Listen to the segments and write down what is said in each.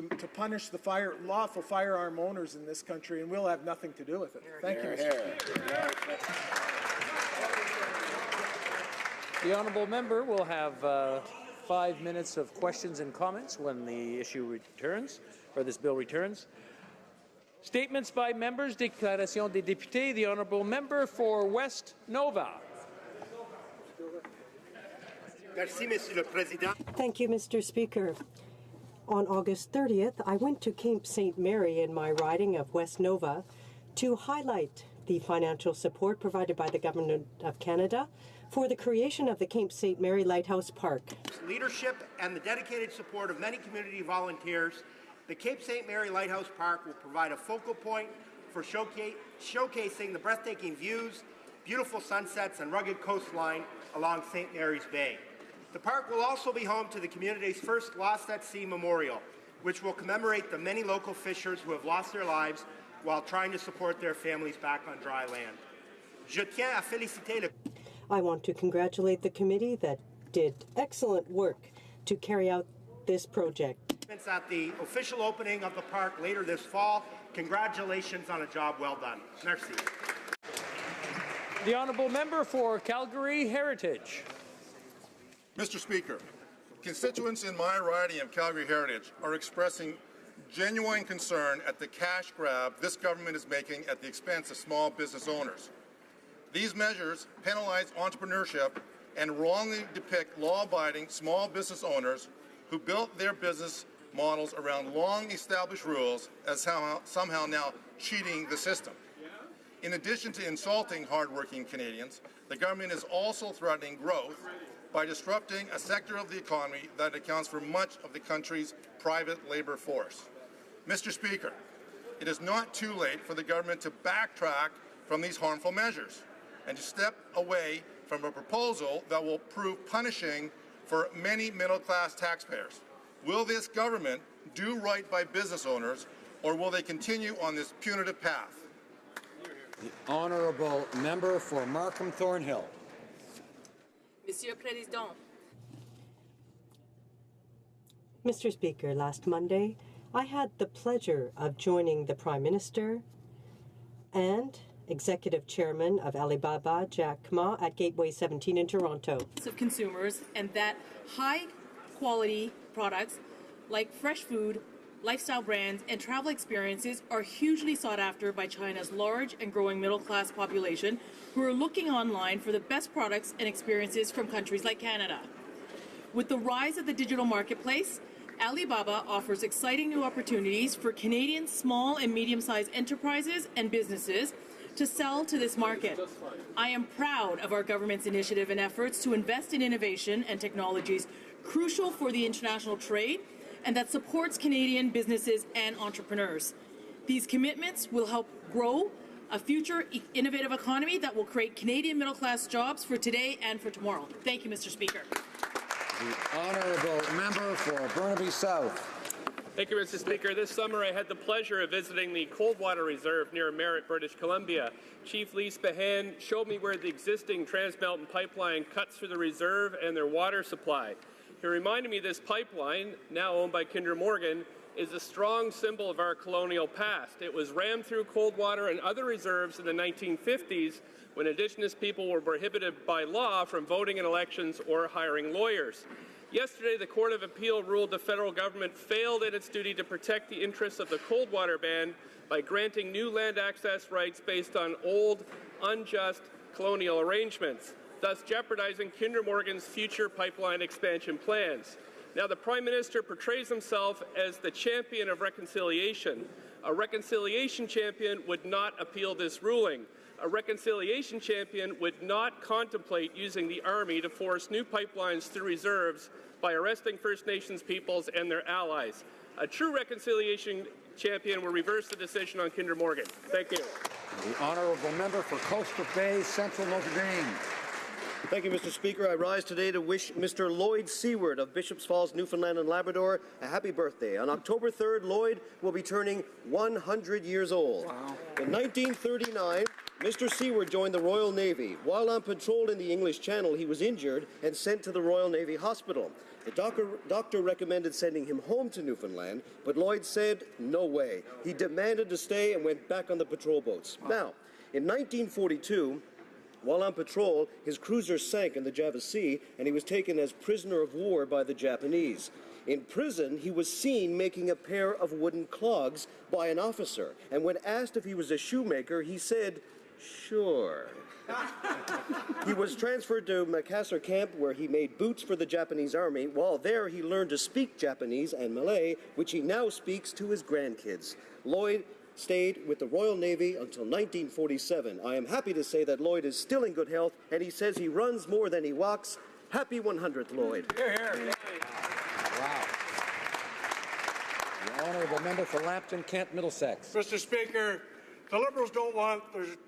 to punish the lawful firearm owners in this country, and we'll have nothing to do with it. Thank you, Mr. Speaker. The honourable member will have 5 minutes of questions and comments when the issue returns, or this bill returns. Statements by members, déclaration des députés. The honourable member for West Nova. Thank you, Mr. Speaker. On August 30th, I went to Cape St. Mary in my riding of West Nova to highlight the financial support provided by the Government of Canada for the creation of the Cape St. Mary Lighthouse Park. Leadership and the dedicated support of many community volunteers, the Cape St. Mary Lighthouse Park will provide a focal point for showcasing the breathtaking views, beautiful sunsets, and rugged coastline along St. Mary's Bay. The park will also be home to the community's first Lost at Sea Memorial, which will commemorate the many local fishers who have lost their lives while trying to support their families back on dry land. I want to congratulate the committee that did excellent work to carry out this project. At the official opening of the park later this fall, congratulations on a job well done. Merci. The honourable member for Calgary Heritage. Mr. Speaker, constituents in my riding of Calgary Heritage are expressing genuine concern at the cash grab this government is making at the expense of small business owners. These measures penalize entrepreneurship and wrongly depict law-abiding small business owners who built their business models around long-established rules as somehow now cheating the system. In addition to insulting hard-working Canadians, the government is also threatening growth by disrupting a sector of the economy that accounts for much of the country's private labour force. Mr. Speaker, it is not too late for the government to backtrack from these harmful measures and to step away from a proposal that will prove punishing for many middle-class taxpayers. Will this government do right by business owners, or will they continue on this punitive path? The honourable member for Markham Thornhill. Monsieur Président. Mr. Speaker, last Monday, I had the pleasure of joining the Prime Minister and Executive Chairman of Alibaba, Jack Ma, at Gateway 17 in Toronto. Of consumers, and that high-quality products like fresh food, lifestyle brands, and travel experiences are hugely sought after by China's large and growing middle-class population who are looking online for the best products and experiences from countries like Canada. With the rise of the digital marketplace, Alibaba offers exciting new opportunities for Canadian small and medium-sized enterprises and businesses to sell to this market. I am proud of our government's initiative and efforts to invest in innovation and technologies crucial for the international trade and that supports Canadian businesses and entrepreneurs. These commitments will help grow a future innovative economy that will create Canadian middle-class jobs for today and for tomorrow. Thank you, Mr. Speaker. The honourable member for Burnaby South. Thank you, Mr. Speaker. This summer I had the pleasure of visiting the Coldwater Reserve near Merritt, British Columbia. Chief Lee Spahan showed me where the existing Trans Mountain pipeline cuts through the reserve and their water supply. He reminded me this pipeline, now owned by Kinder Morgan, is a strong symbol of our colonial past. It was rammed through Coldwater and other reserves in the 1950s when Indigenous people were prohibited by law from voting in elections or hiring lawyers. Yesterday, the Court of Appeal ruled the federal government failed in its duty to protect the interests of the Coldwater Band by granting new land access rights based on old, unjust colonial arrangements, thus jeopardizing Kinder Morgan's future pipeline expansion plans. Now, the Prime Minister portrays himself as the champion of reconciliation. A reconciliation champion would not appeal this ruling. A reconciliation champion would not contemplate using the Army to force new pipelines through reserves by arresting First Nations peoples and their allies. A true reconciliation champion will reverse the decision on Kinder Morgan. Thank you. The honourable member for Coastal Bay, Central Notre Dame. Thank you, Mr. Speaker. I rise today to wish Mr. Lloyd Seward of Bishops Falls, Newfoundland and Labrador a happy birthday. On October 3rd, Lloyd will be turning 100 years old. Wow. In 1939, Mr. Seward joined the Royal Navy. While on patrol in the English Channel, he was injured and sent to the Royal Navy Hospital. The doctor recommended sending him home to Newfoundland, but Lloyd said, no way. He demanded to stay and went back on the patrol boats. Now, in 1942, while on patrol, his cruiser sank in the Java Sea, and he was taken as prisoner of war by the Japanese. In prison, he was seen making a pair of wooden clogs by an officer, and when asked if he was a shoemaker, he said, sure. He was transferred to Macassar Camp, where he made boots for the Japanese army. While there, he learned to speak Japanese and Malay, which he now speaks to his grandkids. Lloyd stayed with the Royal Navy until 1947. I am happy to say that Lloyd is still in good health, and he says he runs more than he walks. Happy 100th, Lloyd. Hear, hear. Wow. The honourable member for Lambton, Kent, Middlesex. Mr. Speaker, the Liberals don't want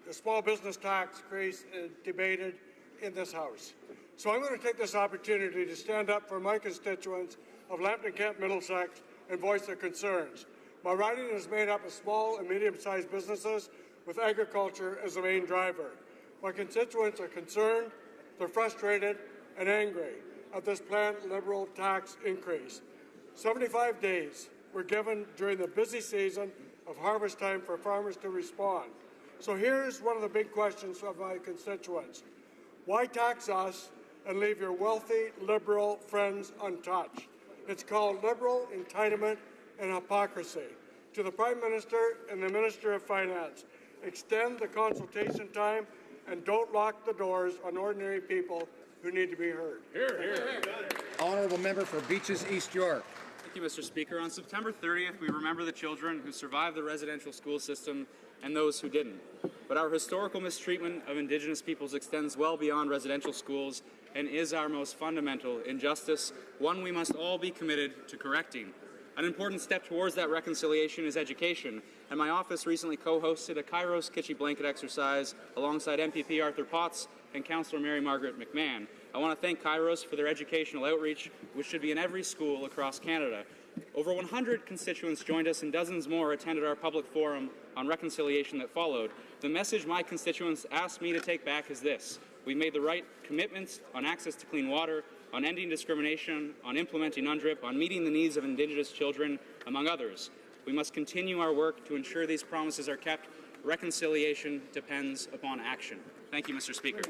the small business tax increase debated in this House. So I'm going to take this opportunity to stand up for my constituents of Lambton, Kent, Middlesex and voice their concerns. My riding is made up of small and medium-sized businesses with agriculture as the main driver. My constituents are concerned, they're frustrated and angry at this planned Liberal tax increase. 75 days were given during the busy season of harvest time for farmers to respond. So here's one of the big questions of my constituents. Why tax us and leave your wealthy Liberal friends untouched? It's called Liberal entitlement and hypocrisy. To the Prime Minister and the Minister of Finance, extend the consultation time and don't lock the doors on ordinary people who need to be heard. Hear, hear. Honourable member for Beaches, East York. Thank you, Mr. Speaker. On September 30th, we remember the children who survived the residential school system and those who didn't. But our historical mistreatment of Indigenous peoples extends well beyond residential schools and is our most fundamental injustice, one we must all be committed to correcting. An important step towards that reconciliation is education, and my office recently co-hosted a Kairos Kitschy blanket exercise alongside MPP Arthur Potts and Councillor Mary Margaret McMahon. I want to thank Kairos for their educational outreach, which should be in every school across Canada. Over 100 constituents joined us and dozens more attended our public forum on reconciliation that followed. The message my constituents asked me to take back is this: we've made the right commitments on access to clean water, on ending discrimination, on implementing UNDRIP, on meeting the needs of Indigenous children, among others. We must continue our work to ensure these promises are kept. Reconciliation depends upon action. Thank you, Mr. Speaker.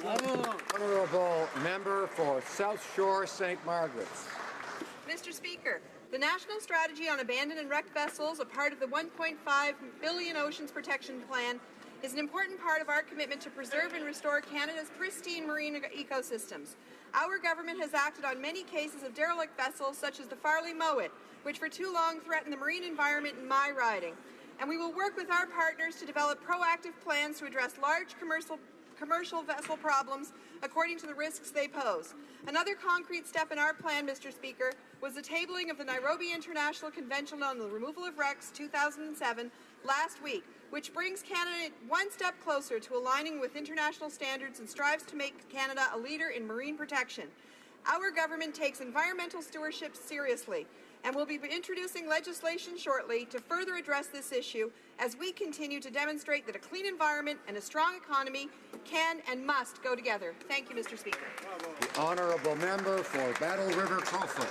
Honourable member for South Shore, St. Margaret's. Mr. Speaker, the National Strategy on Abandoned and Wrecked Vessels, a part of the $1.5 billion Oceans Protection Plan, is an important part of our commitment to preserve and restore Canada's pristine marine ecosystems. Our government has acted on many cases of derelict vessels, such as the Farley Mowat, which for too long threatened the marine environment in my riding. And we will work with our partners to develop proactive plans to address large commercial vessel problems according to the risks they pose. Another concrete step in our plan, Mr. Speaker, was the tabling of the Nairobi International Convention on the Removal of Wrecks 2007 last week, which brings Canada one step closer to aligning with international standards and strives to make Canada a leader in marine protection. Our government takes environmental stewardship seriously and will be introducing legislation shortly to further address this issue as we continue to demonstrate that a clean environment and a strong economy can and must go together. Thank you, Mr. Speaker. The honourable member for Battle River Crowfoot.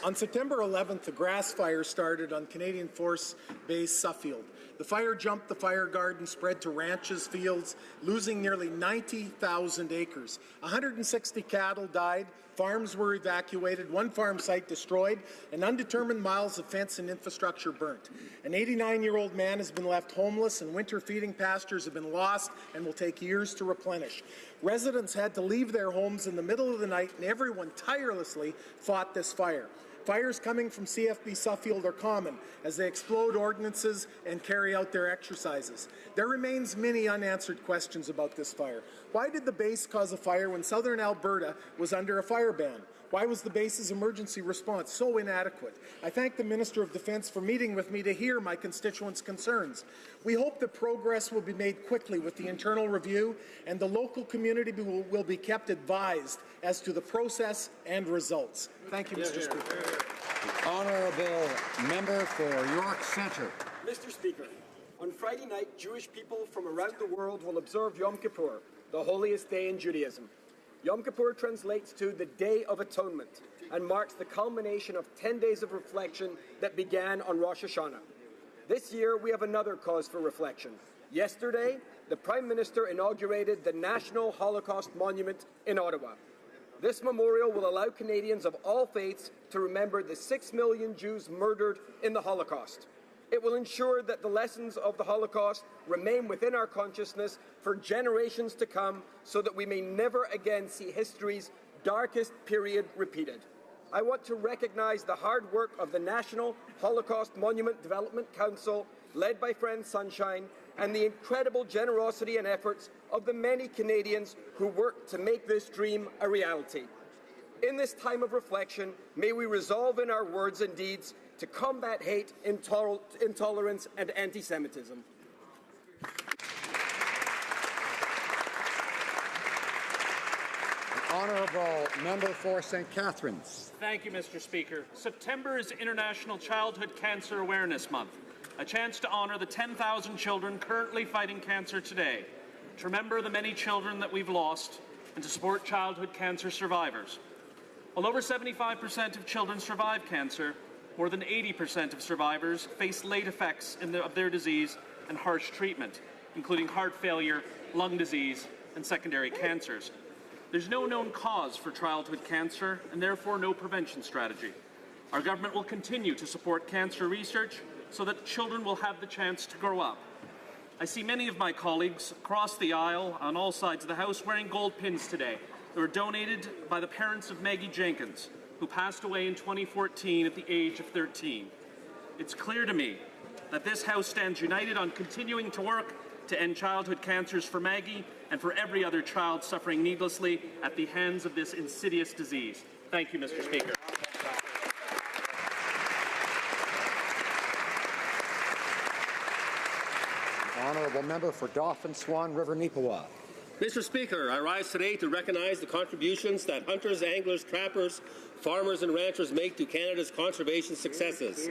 On September 11th, a grass fire started on Canadian Force Base Suffield. The fire jumped the fire guard and spread to ranches, fields, losing nearly 90,000 acres. 160 cattle died, farms were evacuated, one farm site destroyed, and undetermined miles of fence and infrastructure burnt. An 89-year-old man has been left homeless, and winter feeding pastures have been lost and will take years to replenish. Residents had to leave their homes in the middle of the night, and everyone tirelessly fought this fire. Fires coming from CFB Suffield are common as they explode ordnances and carry out their exercises. There remains many unanswered questions about this fire. Why did the base cause a fire when southern Alberta was under a fire ban? Why was the base's emergency response so inadequate? I thank the Minister of Defence for meeting with me to hear my constituents' concerns. We hope that progress will be made quickly with the internal review, and the local community will be kept advised as to the process and results. Thank you, Mr. Speaker. The honourable member for York Centre. Mr. Speaker, On Friday night, Jewish people from around the world will observe Yom Kippur, the holiest day in Judaism. Yom Kippur translates to the Day of Atonement and marks the culmination of 10 days of reflection that began on Rosh Hashanah. This year, we have another cause for reflection. Yesterday, the Prime Minister inaugurated the National Holocaust Monument in Ottawa. This memorial will allow Canadians of all faiths to remember the 6 million Jews murdered in the Holocaust. It will ensure that the lessons of the Holocaust remain within our consciousness for generations to come so that we may never again see history's darkest period repeated. I want to recognize the hard work of the National Holocaust Monument Development Council, led by Friend Sunshine, and the incredible generosity and efforts of the many Canadians who work to make this dream a reality. In this time of reflection, may we resolve in our words and deeds to combat hate, intolerance, and anti-Semitism. Honourable Member for St. Catharines. Thank you, Mr. Speaker. September is International Childhood Cancer Awareness Month, a chance to honour the 10,000 children currently fighting cancer today, to remember the many children that we've lost, and to support childhood cancer survivors. While over 75% of children survive cancer, more than 80% of survivors face late effects of their disease and harsh treatment, including heart failure, lung disease, and secondary cancers. There's no known cause for childhood cancer and therefore no prevention strategy. Our government will continue to support cancer research so that children will have the chance to grow up. I see many of my colleagues across the aisle on all sides of the House wearing gold pins today that were donated by the parents of Maggie Jenkins, who passed away in 2014 at the age of 13. It's clear to me that this House stands united on continuing to work to end childhood cancers for Maggie and for every other child suffering needlessly at the hands of this insidious disease. Thank you, Mr. Speaker. Honourable Member for Dauphin Swan River Neepawa. Mr. Speaker, I rise today to recognize the contributions that hunters, anglers, trappers, farmers and ranchers make to Canada's conservation successes.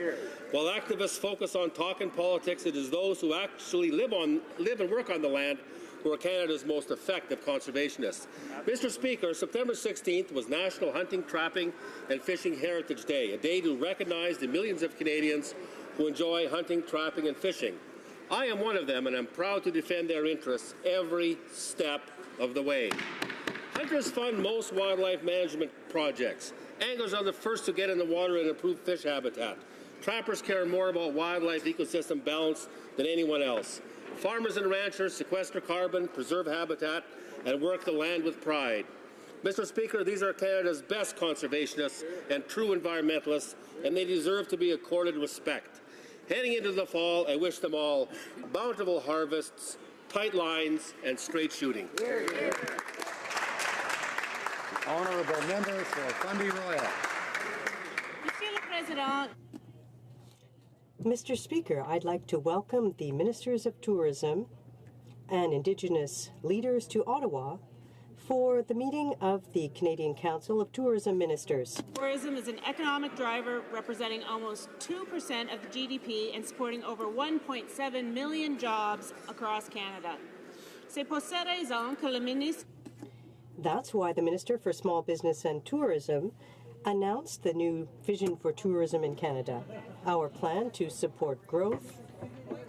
While activists focus on talk and politics, it is those who actually live and work on the land who are Canada's most effective conservationists. Mr. Speaker, September 16th was National Hunting, Trapping and Fishing Heritage Day, a day to recognize the millions of Canadians who enjoy hunting, trapping and fishing. I am one of them, and I'm proud to defend their interests every step of the way. Hunters fund most wildlife management projects. Anglers are the first to get in the water and improve fish habitat. Trappers care more about wildlife ecosystem balance than anyone else. Farmers and ranchers sequester carbon, preserve habitat, and work the land with pride. Mr. Speaker, these are Canada's best conservationists and true environmentalists, and they deserve to be accorded respect. Heading into the fall, I wish them all bountiful harvests, tight lines, and straight shooting. Honourable Member for Fundy Royal. Monsieur le Président. Mr. Speaker, I'd like to welcome the Ministers of Tourism and Indigenous leaders to Ottawa for the meeting of the Canadian Council of Tourism Ministers. Tourism is an economic driver representing almost 2% of the GDP and supporting over 1.7 million jobs across Canada. C'est pour cette raison que le ministre... That's why the Minister for Small Business and Tourism announced the new Vision for Tourism in Canada, our plan to support growth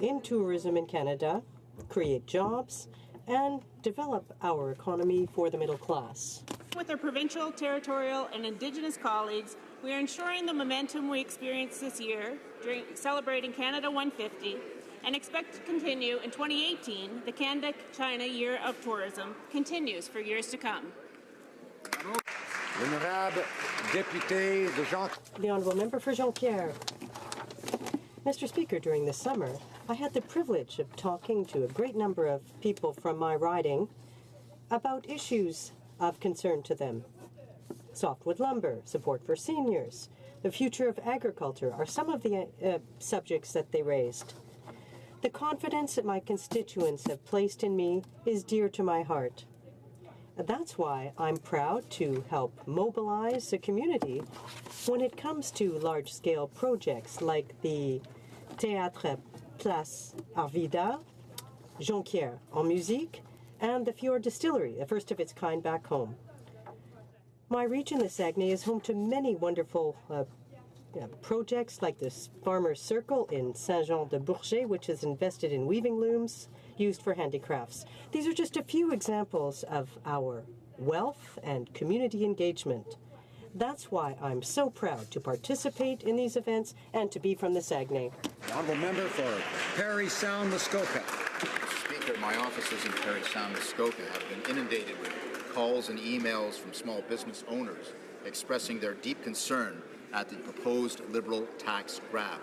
in tourism in Canada, create jobs, and develop our economy for the middle class. With our provincial, territorial, and Indigenous colleagues, we are ensuring the momentum we experienced this year during celebrating Canada 150 and expect to continue in 2018. The Canada-China Year of Tourism continues for years to come. L'honorable député de Jean... The Honourable Member for Jean-Pierre. Mr. Speaker, during the summer, I had the privilege of talking to a great number of people from my riding about issues of concern to them. Softwood lumber, support for seniors, the future of agriculture are some of the subjects that they raised. The confidence that my constituents have placed in me is dear to my heart. That's why I'm proud to help mobilize the community when it comes to large-scale projects like the Théâtre Place Arvida, Jonquière en musique, and the Fjord Distillery, the first of its kind back home. My region, the Saguenay, is home to many wonderful projects like this Farmer's Circle in Saint-Jean-de-Bourget, which is invested in weaving looms used for handicrafts. These are just a few examples of our wealth and community engagement. That's why I'm so proud to participate in these events and to be from the Saguenay. The honourable member for Parry Sound, Muskoka. Mr. Speaker, my offices in Parry Sound, Muskoka have been inundated with calls and emails from small business owners expressing their deep concern at the proposed Liberal tax grab.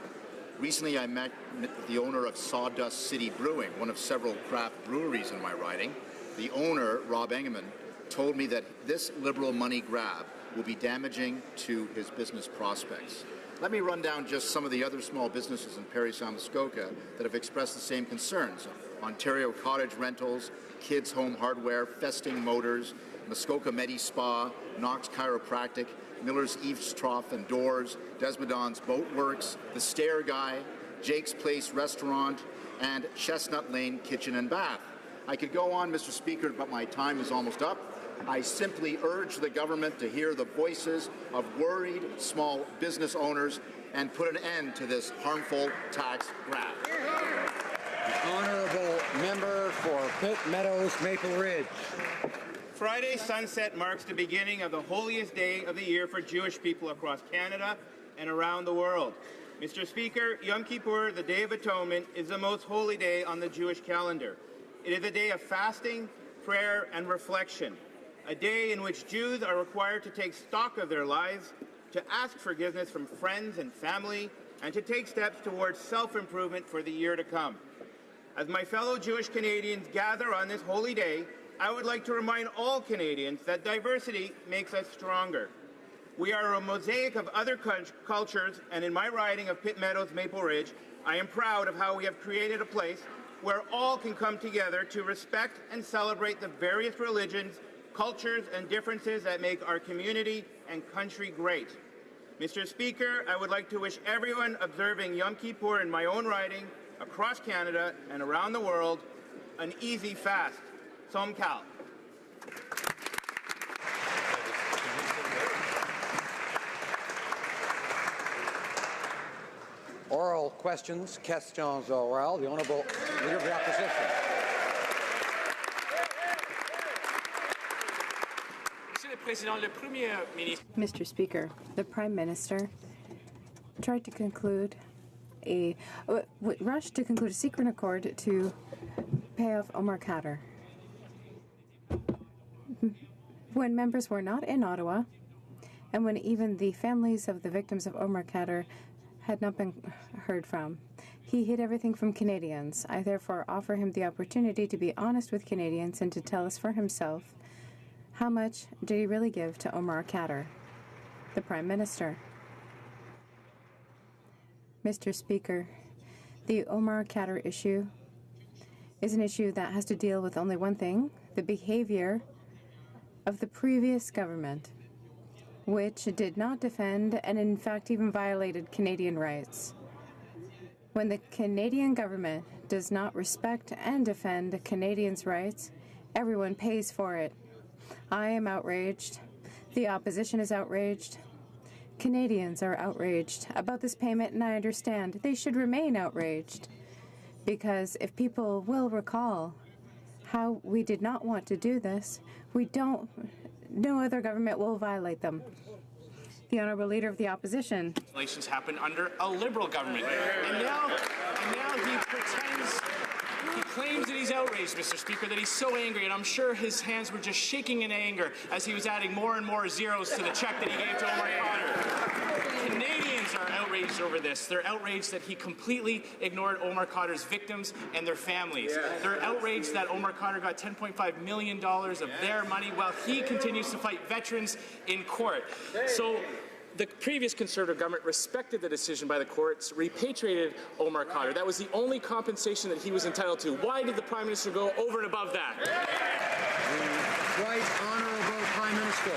Recently, I met with the owner of Sawdust City Brewing, one of several craft breweries in my riding. The owner, Rob Engeman, told me that this Liberal money grab will be damaging to his business prospects. Let me run down just some of the other small businesses in Parry Sound, Muskoka that have expressed the same concerns. Ontario Cottage Rentals, Kids Home Hardware, Festing Motors, Muskoka Medi Spa, Knox Chiropractic, Miller's Eaves Trough and Doors, Desmondon's Boat Works, The Stair Guy, Jake's Place Restaurant, and Chestnut Lane Kitchen and Bath. I could go on, Mr. Speaker, but my time is almost up. I simply urge the government to hear the voices of worried small business owners and put an end to this harmful tax grab. The honourable member for Pitt Meadows, Maple Ridge. Friday sunset marks the beginning of the holiest day of the year for Jewish people across Canada and around the world. Mr. Speaker, Yom Kippur, the Day of Atonement, is the most holy day on the Jewish calendar. It is a day of fasting, prayer, and reflection, a day in which Jews are required to take stock of their lives, to ask forgiveness from friends and family, and to take steps towards self-improvement for the year to come. As my fellow Jewish Canadians gather on this holy day, I would like to remind all Canadians that diversity makes us stronger. We are a mosaic of other cultures, and in my riding of Pitt Meadows, Maple Ridge, I am proud of how we have created a place where all can come together to respect and celebrate the various religions, cultures, and differences that make our community and country great. Mr. Speaker, I would like to wish everyone observing Yom Kippur in my own riding, across Canada and around the world, an easy fast. Som Kal. Oral questions, questions orales. The honourable leader of the opposition. Mr. Speaker, the Prime Minister tried to conclude rushed to conclude a secret accord to pay off Omar Khadr. When members were not in Ottawa, and when even the families of the victims of Omar Khadr had not been heard from, he hid everything from Canadians. I therefore offer him the opportunity to be honest with Canadians and to tell us for himself how much did he really give to Omar Khadr, the Prime Minister. Mr. Speaker, the Omar Khadr issue is an issue that has to deal with only one thing, the behavior of the previous government, which did not defend and in fact even violated Canadian rights. When the Canadian government does not respect and defend Canadians' rights, everyone pays for it. I am outraged. The opposition is outraged. Canadians are outraged about this payment, and I understand they should remain outraged. Because if people will recall how we did not want to do this, no other government will violate them. The Honourable Leader of the Opposition. Relations happened under a Liberal government. And now he pretends, he claims that he's outraged, Mr. Speaker, that he's so angry, and I'm sure his hands were just shaking in anger as he was adding more and more zeros to the check that he gave to Omar Khadr. Canadians are outraged over this. They're outraged that he completely ignored Omar Khadr's victims and their families. They're outraged that Omar Khadr got $10.5 million of their money while he continues to fight veterans in court. So the previous Conservative government respected the decision by the courts, repatriated Omar Khadr. That was the only compensation that he was entitled to. Why did the Prime Minister go over and above that? The Right Honourable Prime Minister.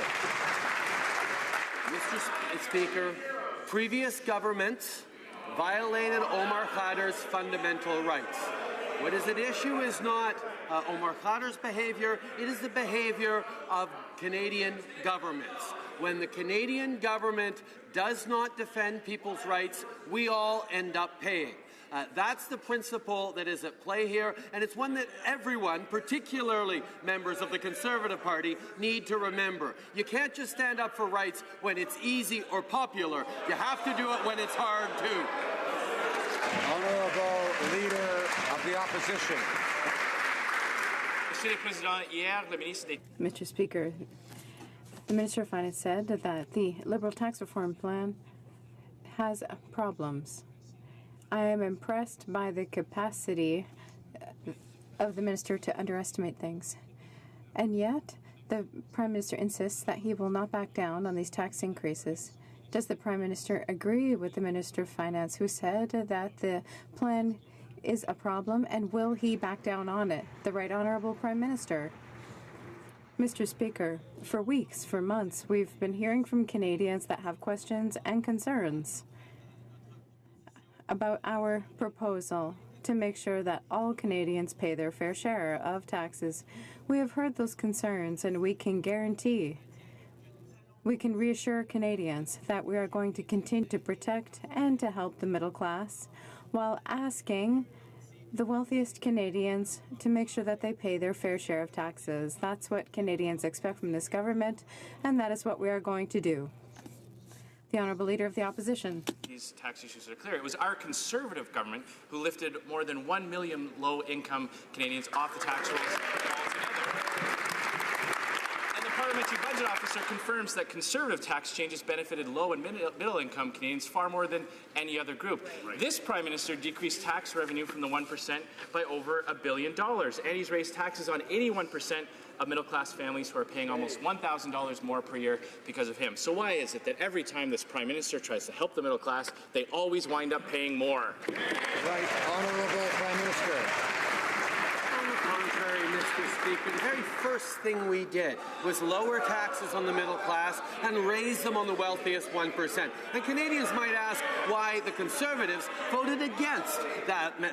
Mr. Speaker, previous governments violated Omar Khadr's fundamental rights. What is at issue is not Omar Khadr's behavior, it is the behavior of Canadian governments. When the Canadian government does not defend people's rights, we all end up paying. That's the principle that is at play here, and it's one that everyone, particularly members of the Conservative Party, need to remember. You can't just stand up for rights when it's easy or popular. You have to do it when it's hard, too. Honourable Leader of the Opposition. Mr. Speaker, the Minister of Finance said that the Liberal tax reform plan has problems. I am impressed by the capacity of the Minister to underestimate things. And yet, the Prime Minister insists that he will not back down on these tax increases. Does the Prime Minister agree with the Minister of Finance, who said that the plan is a problem, and will he back down on it? The Right Honourable Prime Minister. Mr. Speaker, for weeks, for months, we've been hearing from Canadians that have questions and concerns about our proposal to make sure that all Canadians pay their fair share of taxes. We have heard those concerns, and we can reassure Canadians that we are going to continue to protect and to help the middle class while asking the wealthiest Canadians to make sure that they pay their fair share of taxes. That's what Canadians expect from this government, and that is what we are going to do. The Honourable Leader of the Opposition. These tax issues are clear. It was our Conservative government who lifted more than 1 million low-income Canadians off the tax rolls altogether. And the Parliamentary Budget Officer confirms that Conservative tax changes benefited low and middle-income Canadians far more than any other group. Right. This Prime Minister decreased tax revenue from the 1% by over $1 billion, and he's raised taxes on 81% of middle-class families who are paying almost $1,000 more per year because of him. So why is it that every time this Prime Minister tries to help the middle class, they always wind up paying more? Right Honourable Prime Minister. On the contrary, Mr. Speaker, the very first thing we did was lower taxes on the middle class and raise them on the wealthiest 1%. And Canadians might ask why the Conservatives voted against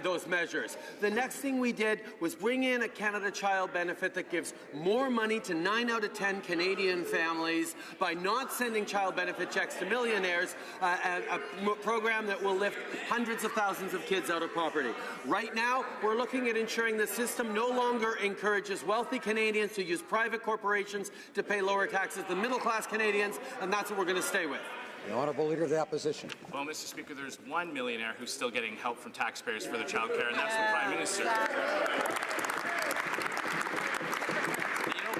those measures. The next thing we did was bring in a Canada Child benefit that gives more money to 9 out of 10 Canadian families by not sending child benefit checks to millionaires, a program that will lift hundreds of thousands of kids out of poverty. Right now, we're looking at ensuring the system no longer encourages wealthy Canadians to use private corporations to pay lower taxes than middle-class Canadians, and that's what we're going to stay with. The Honourable Leader of the Opposition. Well, Mr. Speaker, there's one millionaire who's still getting help from taxpayers for their child care, and that's the Prime Minister.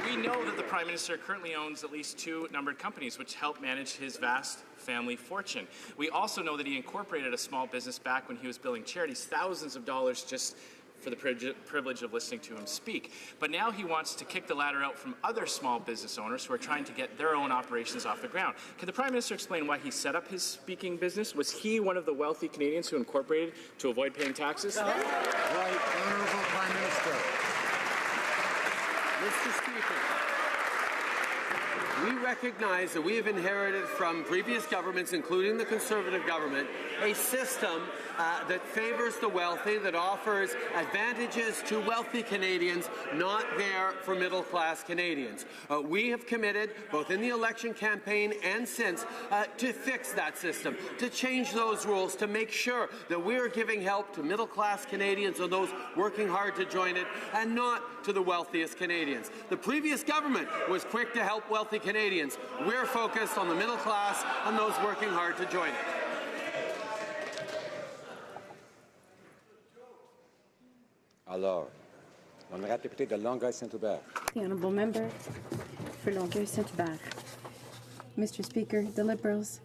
We know that the Prime Minister currently owns at least 2 numbered companies which help manage his vast family fortune. We also know that he incorporated a small business back when he was billing charities thousands of dollars just for the privilege of listening to him speak. But now he wants to kick the ladder out from other small business owners who are trying to get their own operations off the ground. Can the Prime Minister explain why he set up his speaking business? Was he one of the wealthy Canadians who incorporated to avoid paying taxes? Right Honourable Prime Minister. Mr. Speaker, we recognize that we have inherited from previous governments, including the Conservative government, a system that favors the wealthy, that offers advantages to wealthy Canadians, not there for middle-class Canadians. We have committed, both in the election campaign and since, to fix that system, to change those rules, to make sure that we are giving help to middle-class Canadians or those working hard to join it, and not to the wealthiest Canadians. The previous government was quick to help wealthy Canadians. We're focused on the middle class and those working hard to join it. Alors, l'honorable député de Longueuil-Saint-Hubert. The Honourable Member for Longueuil-Saint-Hubert. Mr. Speaker, the Liberals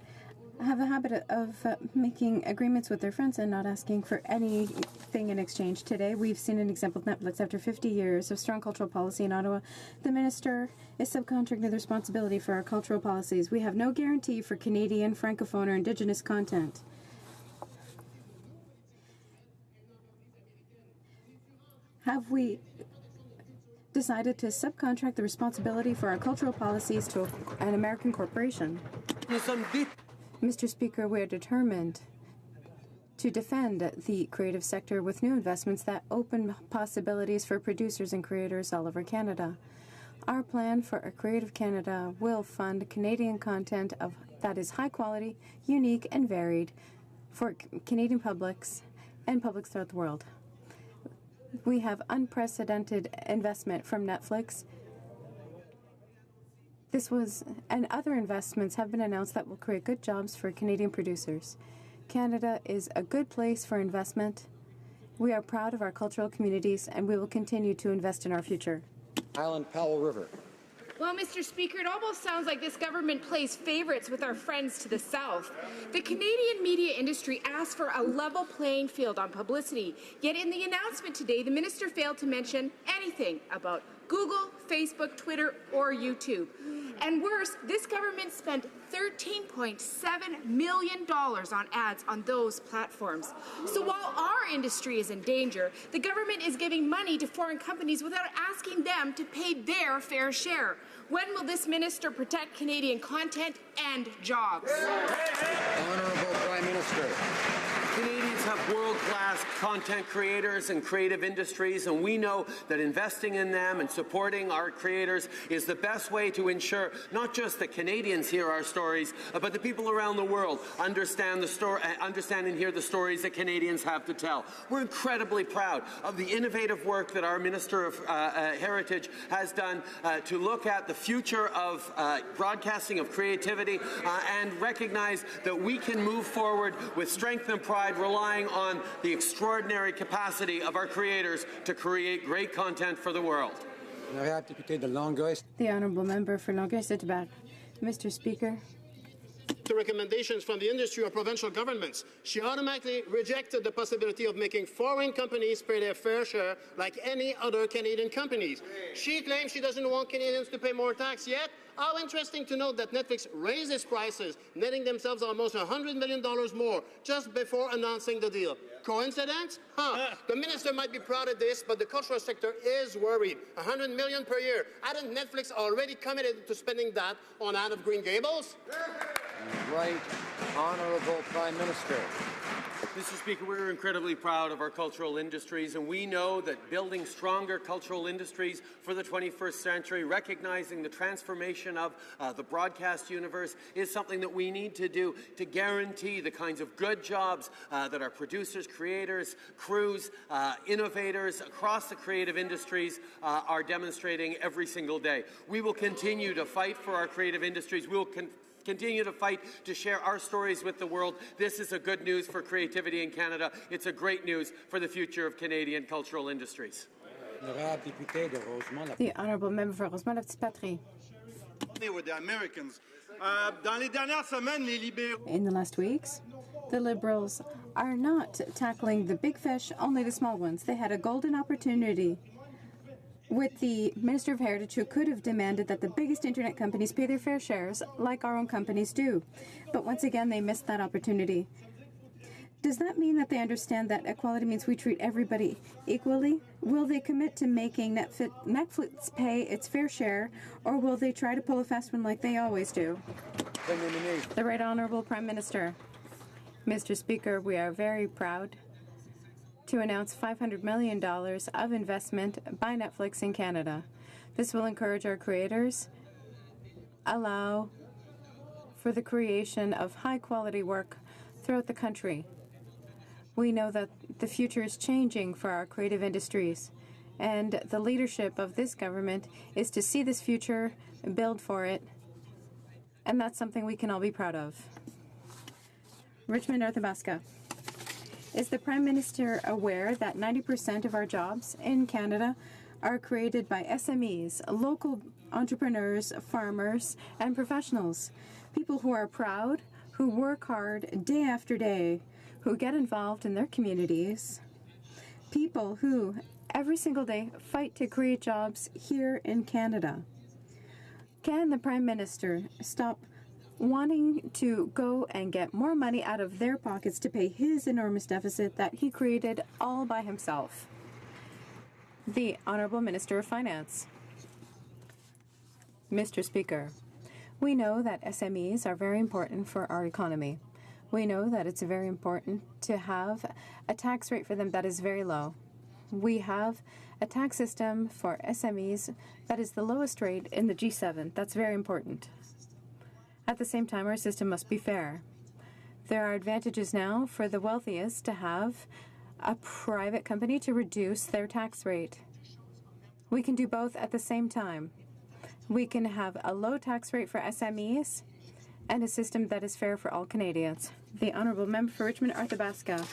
have a habit of making agreements with their friends and not asking for anything in exchange. Today, we've seen an example of Netflix. After 50 years of strong cultural policy in Ottawa, the Minister is subcontracting the responsibility for our cultural policies. We have no guarantee for Canadian, Francophone, or Indigenous content. Have we decided to subcontract the responsibility for our cultural policies to an American corporation? Mr. Speaker, we are determined to defend the creative sector with new investments that open possibilities for producers and creators all over Canada. Our plan for a Creative Canada will fund Canadian content that is high quality, unique, and varied for Canadian publics and publics throughout the world. We have unprecedented investment from Netflix. And other investments have been announced that will create good jobs for Canadian producers. Canada is a good place for investment. We are proud of our cultural communities, and we will continue to invest in our future. Island Powell River. Well, Mr. Speaker, it almost sounds like this government plays favorites with our friends to the south. The Canadian media industry asked for a level playing field on publicity, yet in the announcement today, the minister failed to mention anything about Google, Facebook, Twitter, or YouTube. And worse, this government spent $13.7 million on ads on those platforms. So while our industry is in danger, the government is giving money to foreign companies without asking them to pay their fair share. When will this minister protect Canadian content and jobs? Honourable Prime Minister. Canadians have world-class content creators and creative industries, and we know that investing in them and supporting our creators is the best way to ensure not just that Canadians hear our stories, but the people around the world understand and hear the stories that Canadians have to tell. We're incredibly proud of the innovative work that our Minister of Heritage has done to look at the future of broadcasting, of creativity, and recognize that we can move forward with strength and pride, relying on the extraordinary capacity of our creators to create great content for the world. The Honourable Member for Longueuil-Saint-Hubert. Mr. Speaker. To recommendations from the industry or provincial governments. She automatically rejected the possibility of making foreign companies pay their fair share like any other Canadian companies. She claims she doesn't want Canadians to pay more tax, yet how interesting to note that Netflix raised its prices, netting themselves almost $100 million more just before announcing the deal. Coincidence? The minister might be proud of this, but the cultural sector is worried. $100 million per year. Hadn't Netflix already committed to spending that on Anne of Green Gables? Right. Honourable Prime Minister. Mr. Speaker, we're incredibly proud of our cultural industries, and we know that building stronger cultural industries for the 21st century, recognizing the transformation of the broadcast universe, is something that we need to do to guarantee the kinds of good jobs that our producers, creators, crews, innovators across the creative industries are demonstrating every single day. We will continue to fight for our creative industries. We will continue to fight to share our stories with the world. This is a good news for creativity in Canada. It's a great news for the future of Canadian cultural industries. The Honourable Member for Rosemont-la-Petite-Patrie. With the Americans. In the last weeks, the Liberals are not tackling the big fish, only the small ones. They had a golden opportunity with the Minister of Heritage, who could have demanded that the biggest internet companies pay their fair shares like our own companies do. But once again, they missed that opportunity. Does that mean that they understand that equality means we treat everybody equally? Will they commit to making Netflix pay its fair share, or will they try to pull a fast one like they always do? The Right Honourable Prime Minister. Mr. Speaker, we are very proud to announce $500 million of investment by Netflix in Canada. This will encourage our creators, allow for the creation of high-quality work throughout the country. We know that the future is changing for our creative industries, and the leadership of this government is to see this future, build for it, and that's something we can all be proud of. Richmond, North Athabasca. Is the Prime Minister aware that 90% of our jobs in Canada are created by SMEs, local entrepreneurs, farmers, and professionals? People who are proud, who work hard day after day, who get involved in their communities. People who, every single day, fight to create jobs here in Canada. Can the Prime Minister stop wanting to go and get more money out of their pockets to pay his enormous deficit that he created all by himself? The Honourable Minister of Finance. Mr. Speaker, we know that SMEs are very important for our economy. We know that it's very important to have a tax rate for them that is very low. We have a tax system for SMEs that is the lowest rate in the G7. That's very important. At the same time, our system must be fair. There are advantages now for the wealthiest to have a private company to reduce their tax rate. We can do both at the same time. We can have a low tax rate for SMEs and a system that is fair for all Canadians. The Honourable Member for Richmond-Arthabaska.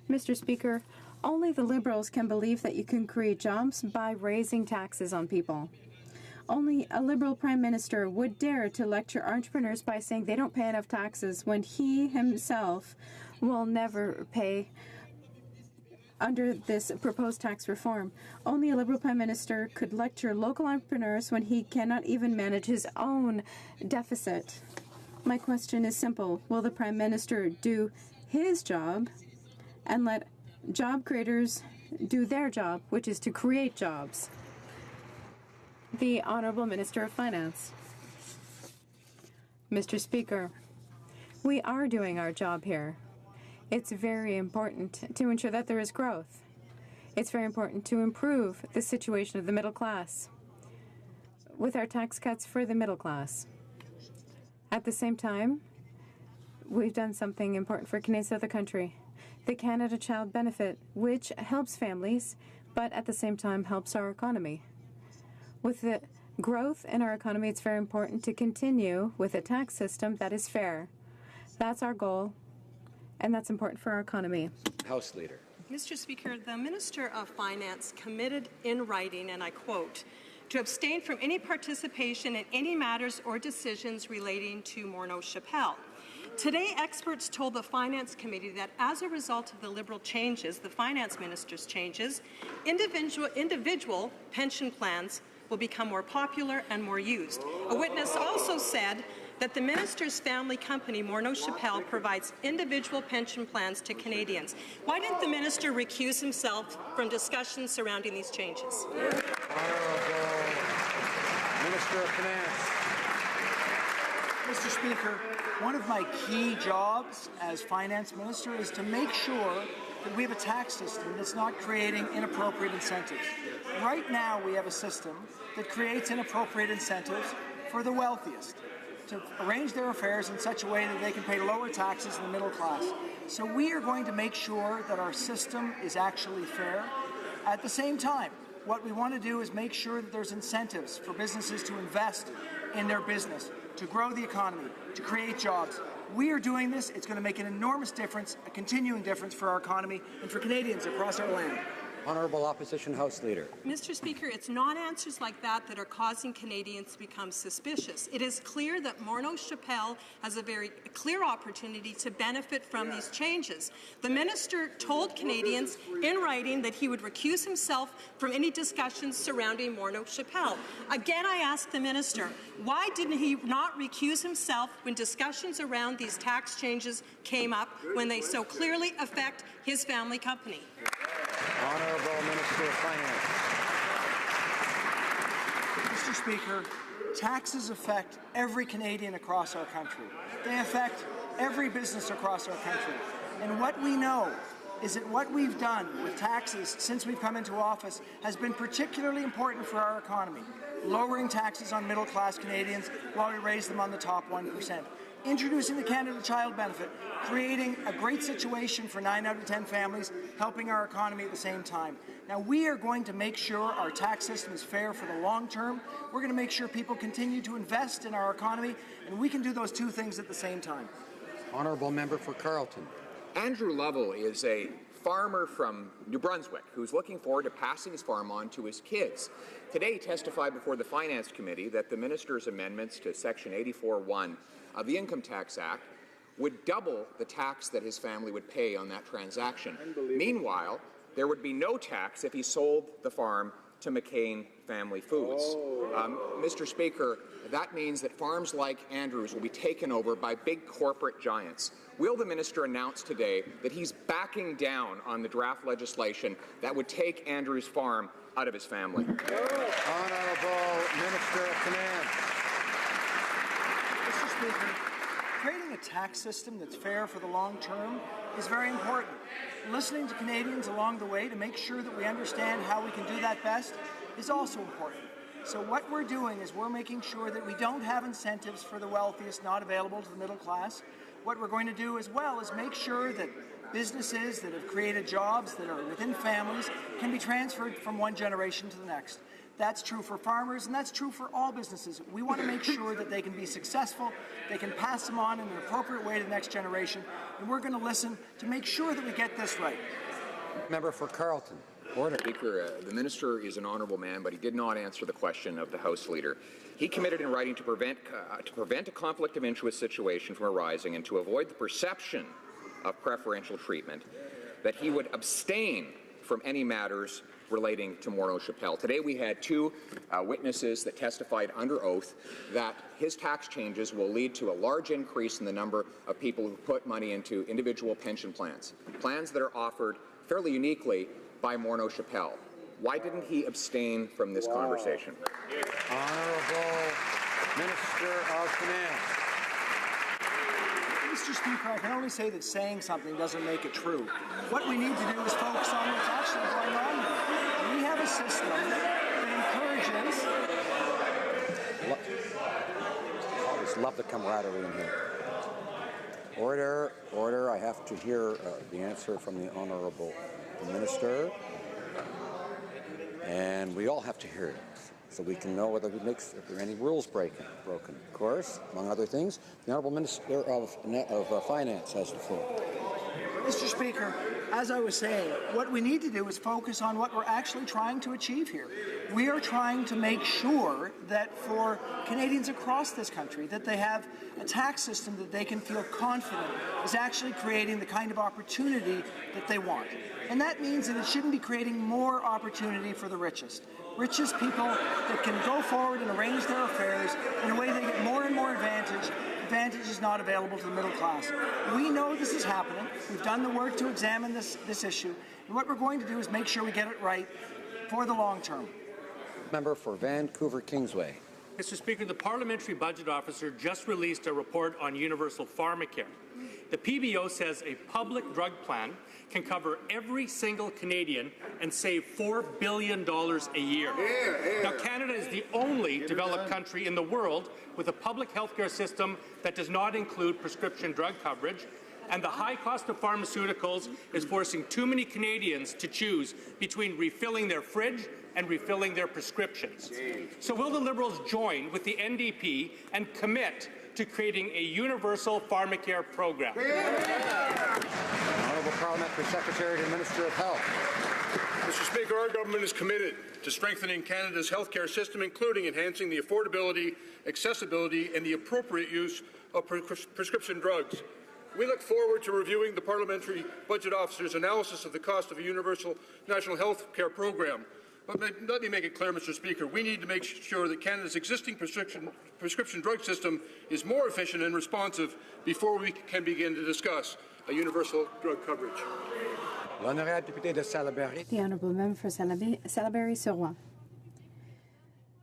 Mr. Speaker, only the Liberals can believe that you can create jobs by raising taxes on people. Only a Liberal Prime Minister would dare to lecture entrepreneurs by saying they don't pay enough taxes when he himself will never pay under this proposed tax reform. Only a Liberal Prime Minister could lecture local entrepreneurs when he cannot even manage his own deficit. My question is simple. Will the Prime Minister do his job and let job creators do their job, which is to create jobs? The Honourable Minister of Finance. Mr. Speaker, we are doing our job here. It's very important to ensure that there is growth. It's very important to improve the situation of the middle class with our tax cuts for the middle class. At the same time, we've done something important for Canadians of the country. The Canada Child Benefit, which helps families, but at the same time helps our economy. With the growth in our economy, it's very important to continue with a tax system that is fair. That's our goal, and that's important for our economy. House Leader. Mr. Speaker, the Minister of Finance committed in writing, and I quote, to abstain from any participation in any matters or decisions relating to Morneau-Chapelle. Today, experts told the Finance Committee that as a result of the Liberal changes, the Finance Minister's changes, individual pension plans will become more popular and more used. A witness also said that the minister's family company, Morneau-Chapelle, provides individual pension plans to Canadians. Why didn't the minister recuse himself from discussions surrounding these changes? Honourable Minister of Finance. Mr. Speaker, one of my key jobs as Finance Minister is to make sure that we have a tax system that's not creating inappropriate incentives. Right now, we have a system that creates inappropriate incentives for the wealthiest to arrange their affairs in such a way that they can pay lower taxes than the middle class. So we are going to make sure that our system is actually fair. At the same time, what we want to do is make sure that there's incentives for businesses to invest in their business, to grow the economy, to create jobs. We are doing this. It's going to make an enormous difference, a continuing difference for our economy and for Canadians across our land. Honourable Opposition House Leader. Mr. Speaker, it's not answers like that that are causing Canadians to become suspicious. It is clear that Morneau-Chapelle has a very clear opportunity to benefit from these changes. The minister told Canadians in writing that he would recuse himself from any discussions surrounding Morneau-Chapelle. Again, I ask the minister, why didn't he not recuse himself when discussions around these tax changes came up when they so clearly affect his family company? Honourable Minister of Finance. Mr. Speaker, taxes affect every Canadian across our country. They affect every business across our country. And what we know is that what we've done with taxes since we've come into office has been particularly important for our economy, lowering taxes on middle-class Canadians while we raise them on the top 1%. Introducing the Canada Child Benefit, creating a great situation for 9 out of 10 families, helping our economy at the same time. Now, we are going to make sure our tax system is fair for the long term. We're going to make sure people continue to invest in our economy, and we can do those two things at the same time. Honourable Member for Carleton. Andrew Lovell is a farmer from New Brunswick who's looking forward to passing his farm on to his kids. Today, he testified before the Finance Committee that the minister's amendments to Section 84(1) of the Income Tax Act would double the tax that his family would pay on that transaction. Meanwhile, there would be no tax if he sold the farm to McCain Family Foods. Mr. Speaker, that means that farms like Andrew's will be taken over by big corporate giants. Will the minister announce today that he's backing down on the draft legislation that would take Andrew's farm out of his family? Honourable Minister of Finance. Mr. Speaker, creating a tax system that's fair for the long term is very important. Listening to Canadians along the way to make sure that we understand how we can do that best is also important. So what we're doing is we're making sure that we don't have incentives for the wealthiest not available to the middle class. What we're going to do as well is make sure that businesses that have created jobs that are within families can be transferred from one generation to the next. That's true for farmers, and that's true for all businesses. We want to make sure that they can be successful, they can pass them on in an appropriate way to the next generation, and we're going to listen to make sure that we get this right. Member for Carleton. Order. Speaker, the minister is an honourable man, but he did not answer the question of the House Leader. He committed in writing to prevent a conflict of interest situation from arising and to avoid the perception of preferential treatment that he would abstain from any matters relating to Morneau-Chapelle. Today we had two witnesses that testified under oath that his tax changes will lead to a large increase in the number of people who put money into individual pension plans, plans that are offered fairly uniquely by Morneau-Chapelle. Why didn't he abstain from this conversation? Honourable Minister of Finance. Mr. Speaker, I can only say that saying something doesn't make it true. What we need to do is focus on what's actually going on here. We have a system that encourages... I always love the camaraderie in here. Order, order. I have to hear the answer from the Honourable Minister. And we all have to hear it, so we can know whether he makes, if there are any rules broken. Of course, among other things, the Honourable Minister of Finance has the floor. Mr. Speaker, as I was saying, what we need to do is focus on what we're actually trying to achieve here. We are trying to make sure that for Canadians across this country, that they have a tax system that they can feel confident is actually creating the kind of opportunity that they want. And that means that it shouldn't be creating more opportunity for the richest. Richest people that can go forward and arrange their affairs in a way they get more and more advantage. Advantage is not available to the middle class. We know this is happening. We've done the work to examine this issue. And what we're going to do is make sure we get it right for the long term. Member for Vancouver Kingsway. Mr. Speaker, the Parliamentary Budget Officer just released a report on universal pharmacare. The PBO says a public drug plan can cover every single Canadian and save $4 billion a year. Now, Canada is the only developed country in the world with a public healthcare system that does not include prescription drug coverage, and the high cost of pharmaceuticals is forcing too many Canadians to choose between refilling their fridge and refilling their prescriptions. So will the Liberals join with the NDP and commit to creating a universal pharmacare program? Honourable Parliamentary Secretary to the Minister of Health. Mr. Speaker, our government is committed to strengthening Canada's healthcare system, including enhancing the affordability, accessibility, and the appropriate use of prescription drugs. We look forward to reviewing the Parliamentary Budget Officer's analysis of the cost of a universal national health care program. But let me make it clear, Mr. Speaker, we need to make sure that Canada's existing prescription drug system is more efficient and responsive before we can begin to discuss a universal drug coverage. The Honourable Member for Salaberry-sur-Rouen.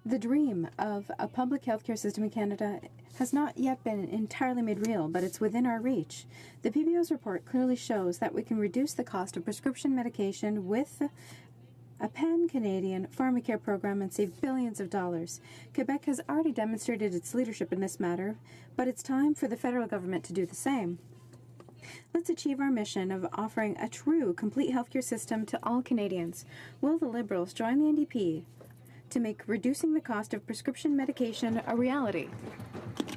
The dream of a public healthcare system in Canada has not yet been entirely made real, but it's within our reach. The PBO's report clearly shows that we can reduce the cost of prescription medication with a pan-Canadian pharmacare program and save billions of dollars. Quebec has already demonstrated its leadership in this matter, but it's time for the federal government to do the same. Let's achieve our mission of offering a true, complete healthcare system to all Canadians. Will the Liberals join the NDP to make reducing the cost of prescription medication a reality?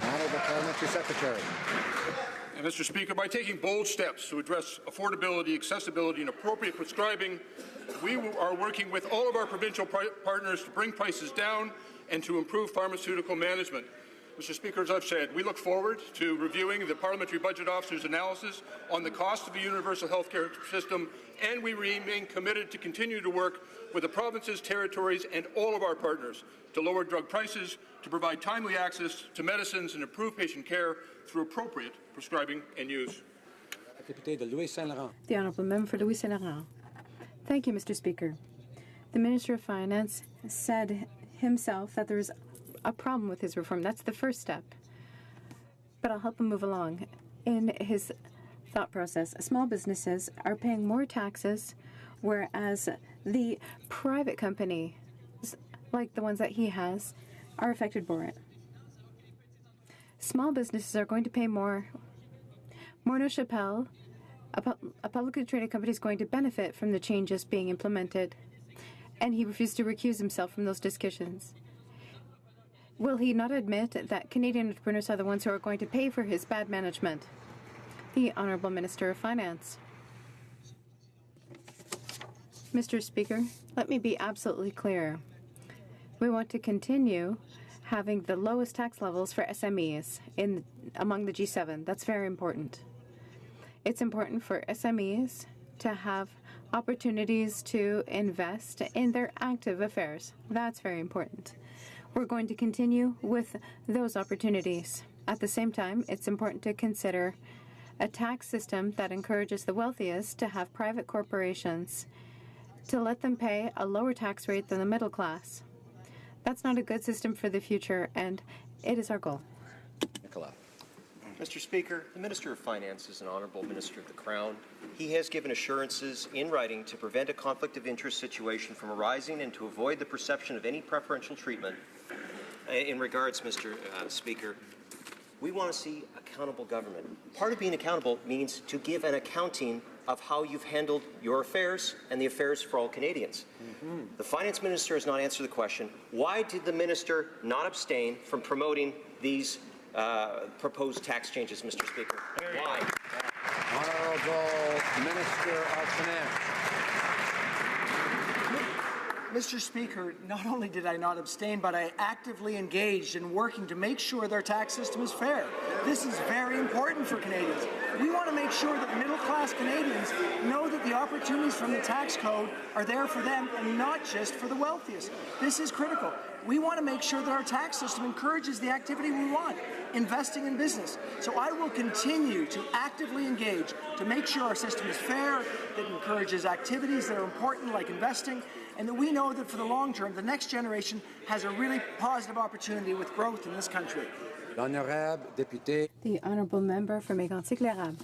Honourable Parliamentary Secretary. And Mr. Speaker, by taking bold steps to address affordability, accessibility, and appropriate prescribing, we are working with all of our provincial partners to bring prices down and to improve pharmaceutical management. Mr. Speaker, as I've said, we look forward to reviewing the Parliamentary Budget Officer's analysis on the cost of a universal healthcare system, and we remain committed to continue to work with the provinces, territories, and all of our partners to lower drug prices, to provide timely access to medicines, and improve patient care through appropriate prescribing and use. The Honourable Member for Louis Saint Laurent. Thank you, Mr. Speaker. The Minister of Finance said himself that there is a problem with his reform. That's the first step. but I'll help him move along in his thought process. Small businesses are paying more taxes, whereas the private companies, like the ones that he has, are affected by it. Small businesses are going to pay more. Morneau Shepell, a publicly traded company, is going to benefit from the changes being implemented, and he refused to recuse himself from those discussions. Will he not admit that Canadian entrepreneurs are the ones who are going to pay for his bad management? The Honourable Minister of Finance. Mr. Speaker, let me be absolutely clear. We want to continue having the lowest tax levels for SMEs among the G7. That's very important. It's important for SMEs to have opportunities to invest in their active affairs. That's very important. We're going to continue with those opportunities. At the same time, it's important to consider a tax system that encourages the wealthiest to have private corporations, to let them pay a lower tax rate than the middle class. That's not a good system for the future, and it is our goal. Nicola. Mr. Speaker, the Minister of Finance is an honourable Minister of the Crown. He has given assurances in writing to prevent a conflict of interest situation from arising and to avoid the perception of any preferential treatment. In regards, Mr. Speaker, we want to see accountable government. Part of being accountable means to give an accounting of how you've handled your affairs and the affairs for all Canadians. The Finance Minister has not answered the question, why did the Minister not abstain from promoting these proposed tax changes, Mr. Speaker? Why? Honourable Minister of Finance. Mr. Speaker, not only did I not abstain, but I actively engaged in working to make sure their tax system is fair. This is very important for Canadians. We want to make sure that middle-class Canadians know that the opportunities from the tax code are there for them and not just for the wealthiest. This is critical. We want to make sure that our tax system encourages the activity we want, investing in business. So I will continue to actively engage to make sure our system is fair, that encourages activities that are important like investing, and that we know that for the long term, the next generation has a really positive opportunity with growth in this country. L'honorable député. The Honourable Member for Mégantic-L'Érable.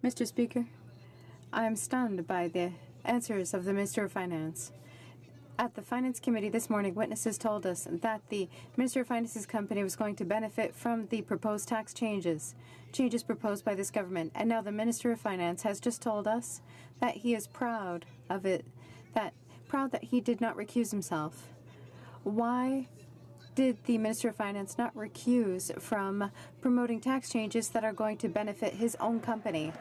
Mr. Speaker, I am stunned by the answers of the Minister of Finance. At the Finance Committee this morning, witnesses told us that the Minister of Finance's company was going to benefit from the proposed tax changes proposed by this government. And now the Minister of Finance has just told us that he is proud of it, proud that he did not recuse himself. Why did the Minister of Finance not recuse from promoting tax changes that are going to benefit his own company?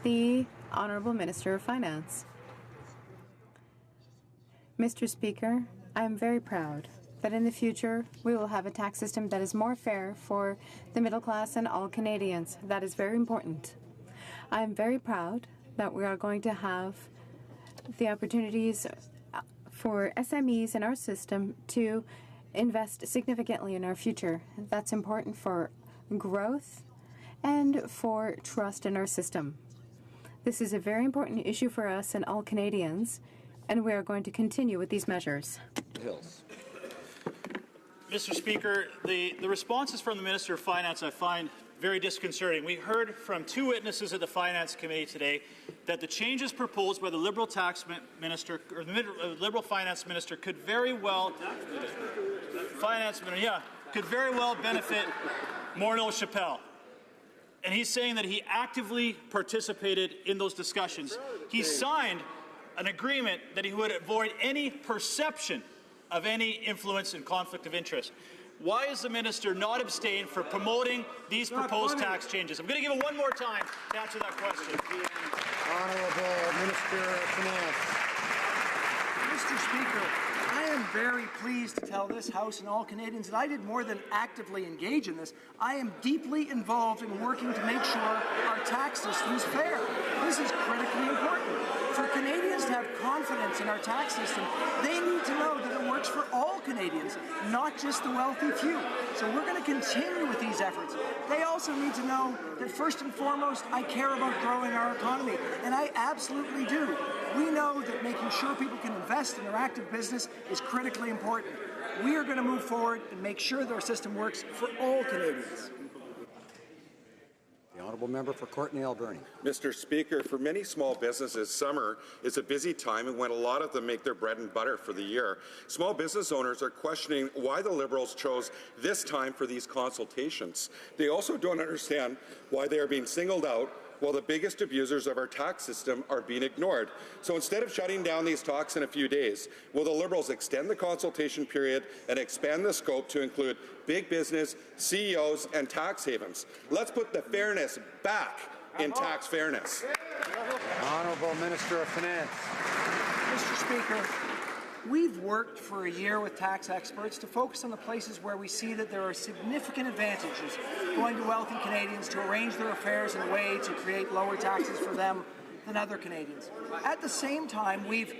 The Honourable Minister of Finance. Mr. Speaker, I am very proud that in the future we will have a tax system that is more fair for the middle class and all Canadians. That is very important. I am very proud that we are going to have the opportunities for SMEs in our system to invest significantly in our future. That's important for growth and for trust in our system. This is a very important issue for us and all Canadians, and we are going to continue with these measures. Hills. Mr. Speaker, the responses from the Minister of Finance I find very disconcerting. We heard from two witnesses at the Finance Committee today that the changes proposed by the Liberal Tax Minister, or the Liberal Finance Minister, could very well benefit Morneau Shepell. And he's saying that he actively participated in those discussions. He signed an agreement that he would avoid any perception of any influence and conflict of interest. Why is the minister not abstained for promoting these proposed tax changes? I'm going to give it one more time to answer that question. Honourable Minister of Finance. Mr. Speaker, I am very pleased to tell this House and all Canadians that I did more than actively engage in this. I am deeply involved in working to make sure our tax system is fair. This is critically important. For Canadians to have confidence in our tax system, they need to know that it works for all Canadians, not just the wealthy few. So we're going to continue with these efforts. They also need to know that first and foremost, I care about growing our economy, and I absolutely do. We know that making sure people can invest in their active business is critically important. we are going to move forward and make sure that our system works for all Canadians. The honourable member for Courtenay Alberni. Mr. Speaker, for many small businesses, summer is a busy time and when a lot of them make their bread and butter for the year. Small business owners are questioning why the Liberals chose this time for these consultations. They also don't understand why they are being singled out while the biggest abusers of our tax system are being ignored. So instead of shutting down these talks in a few days, will the Liberals extend the consultation period and expand the scope to include big business, CEOs, and tax havens? Let's put the fairness back in tax fairness. Honourable Minister of Finance. Mr. Speaker, we've worked for a year with tax experts to focus on the places where we see that there are significant advantages going to wealthy Canadians to arrange their affairs in a way to create lower taxes for them than other Canadians. At the same time, we've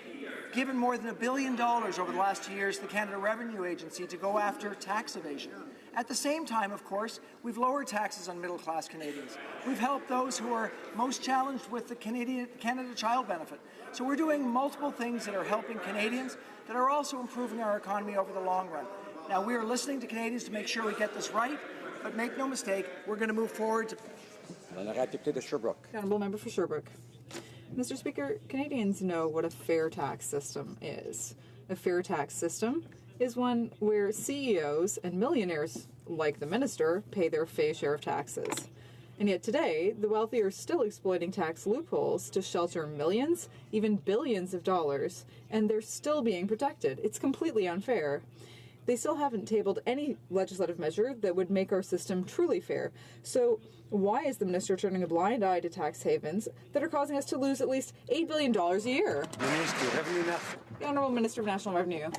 given more than $1 billion over the last 2 years to the Canada Revenue Agency to go after tax evasion. At the same time, of course, we've lowered taxes on middle-class Canadians. We've helped those who are most challenged with the Canada Child Benefit. So we're doing multiple things that are helping Canadians that are also improving our economy over the long run. Now, we are listening to Canadians to make sure we get this right, but make no mistake, we're going to move forward to... Sherbrooke. Honourable member for Sherbrooke. Mr. Speaker, Canadians know what a fair tax system is. A fair tax system is one where CEOs and millionaires, like the minister, pay their fair share of taxes. And yet today, the wealthy are still exploiting tax loopholes to shelter millions, even billions of dollars, and they're still being protected. It's completely unfair. They still haven't tabled any legislative measure that would make our system truly fair. So why is the minister turning a blind eye to tax havens that are causing us to lose at least $8 billion a year? The Honourable Minister of National Revenue.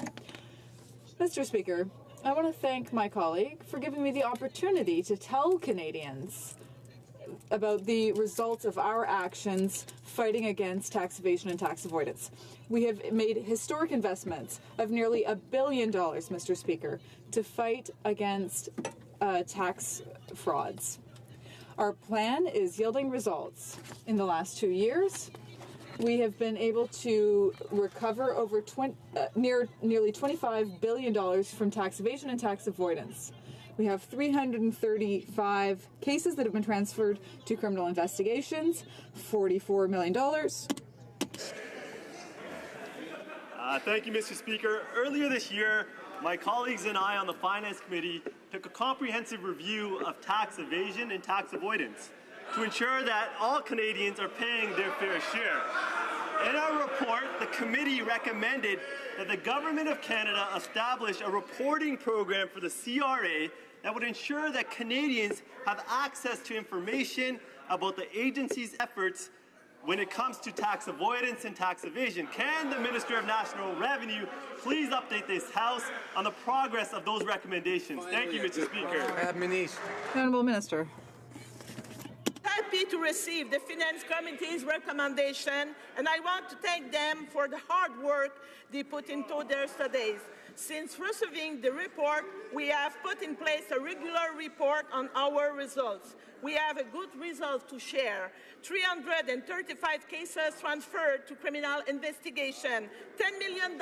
Mr. Speaker, I want to thank my colleague for giving me the opportunity to tell Canadians about the results of our actions fighting against tax evasion and tax avoidance. We have made historic investments of nearly $1 billion, Mr. Speaker, to fight against tax frauds. Our plan is yielding results. In the last 2 years, we have been able to recover over nearly $25 billion from tax evasion and tax avoidance. We have 335 cases that have been transferred to criminal investigations, $44 million. Thank you, Mr. Speaker. Earlier this year, my colleagues and I on the Finance Committee took a comprehensive review of tax evasion and tax avoidance to ensure that all Canadians are paying their fair share. In our report, the committee recommended that the Government of Canada establish a reporting program for the CRA that would ensure that Canadians have access to information about the agency's efforts when it comes to tax avoidance and tax evasion. Can the Minister of National Revenue please update this House on the progress of those recommendations? Thank you, Mr. Speaker. Honourable Minister. Happy to receive the Finance Committee's recommendation, and I want to thank them for the hard work they put into their studies. Since receiving the report, we have put in place a regular report on our results. We have a good result to share. 335 cases transferred to criminal investigation, $10 million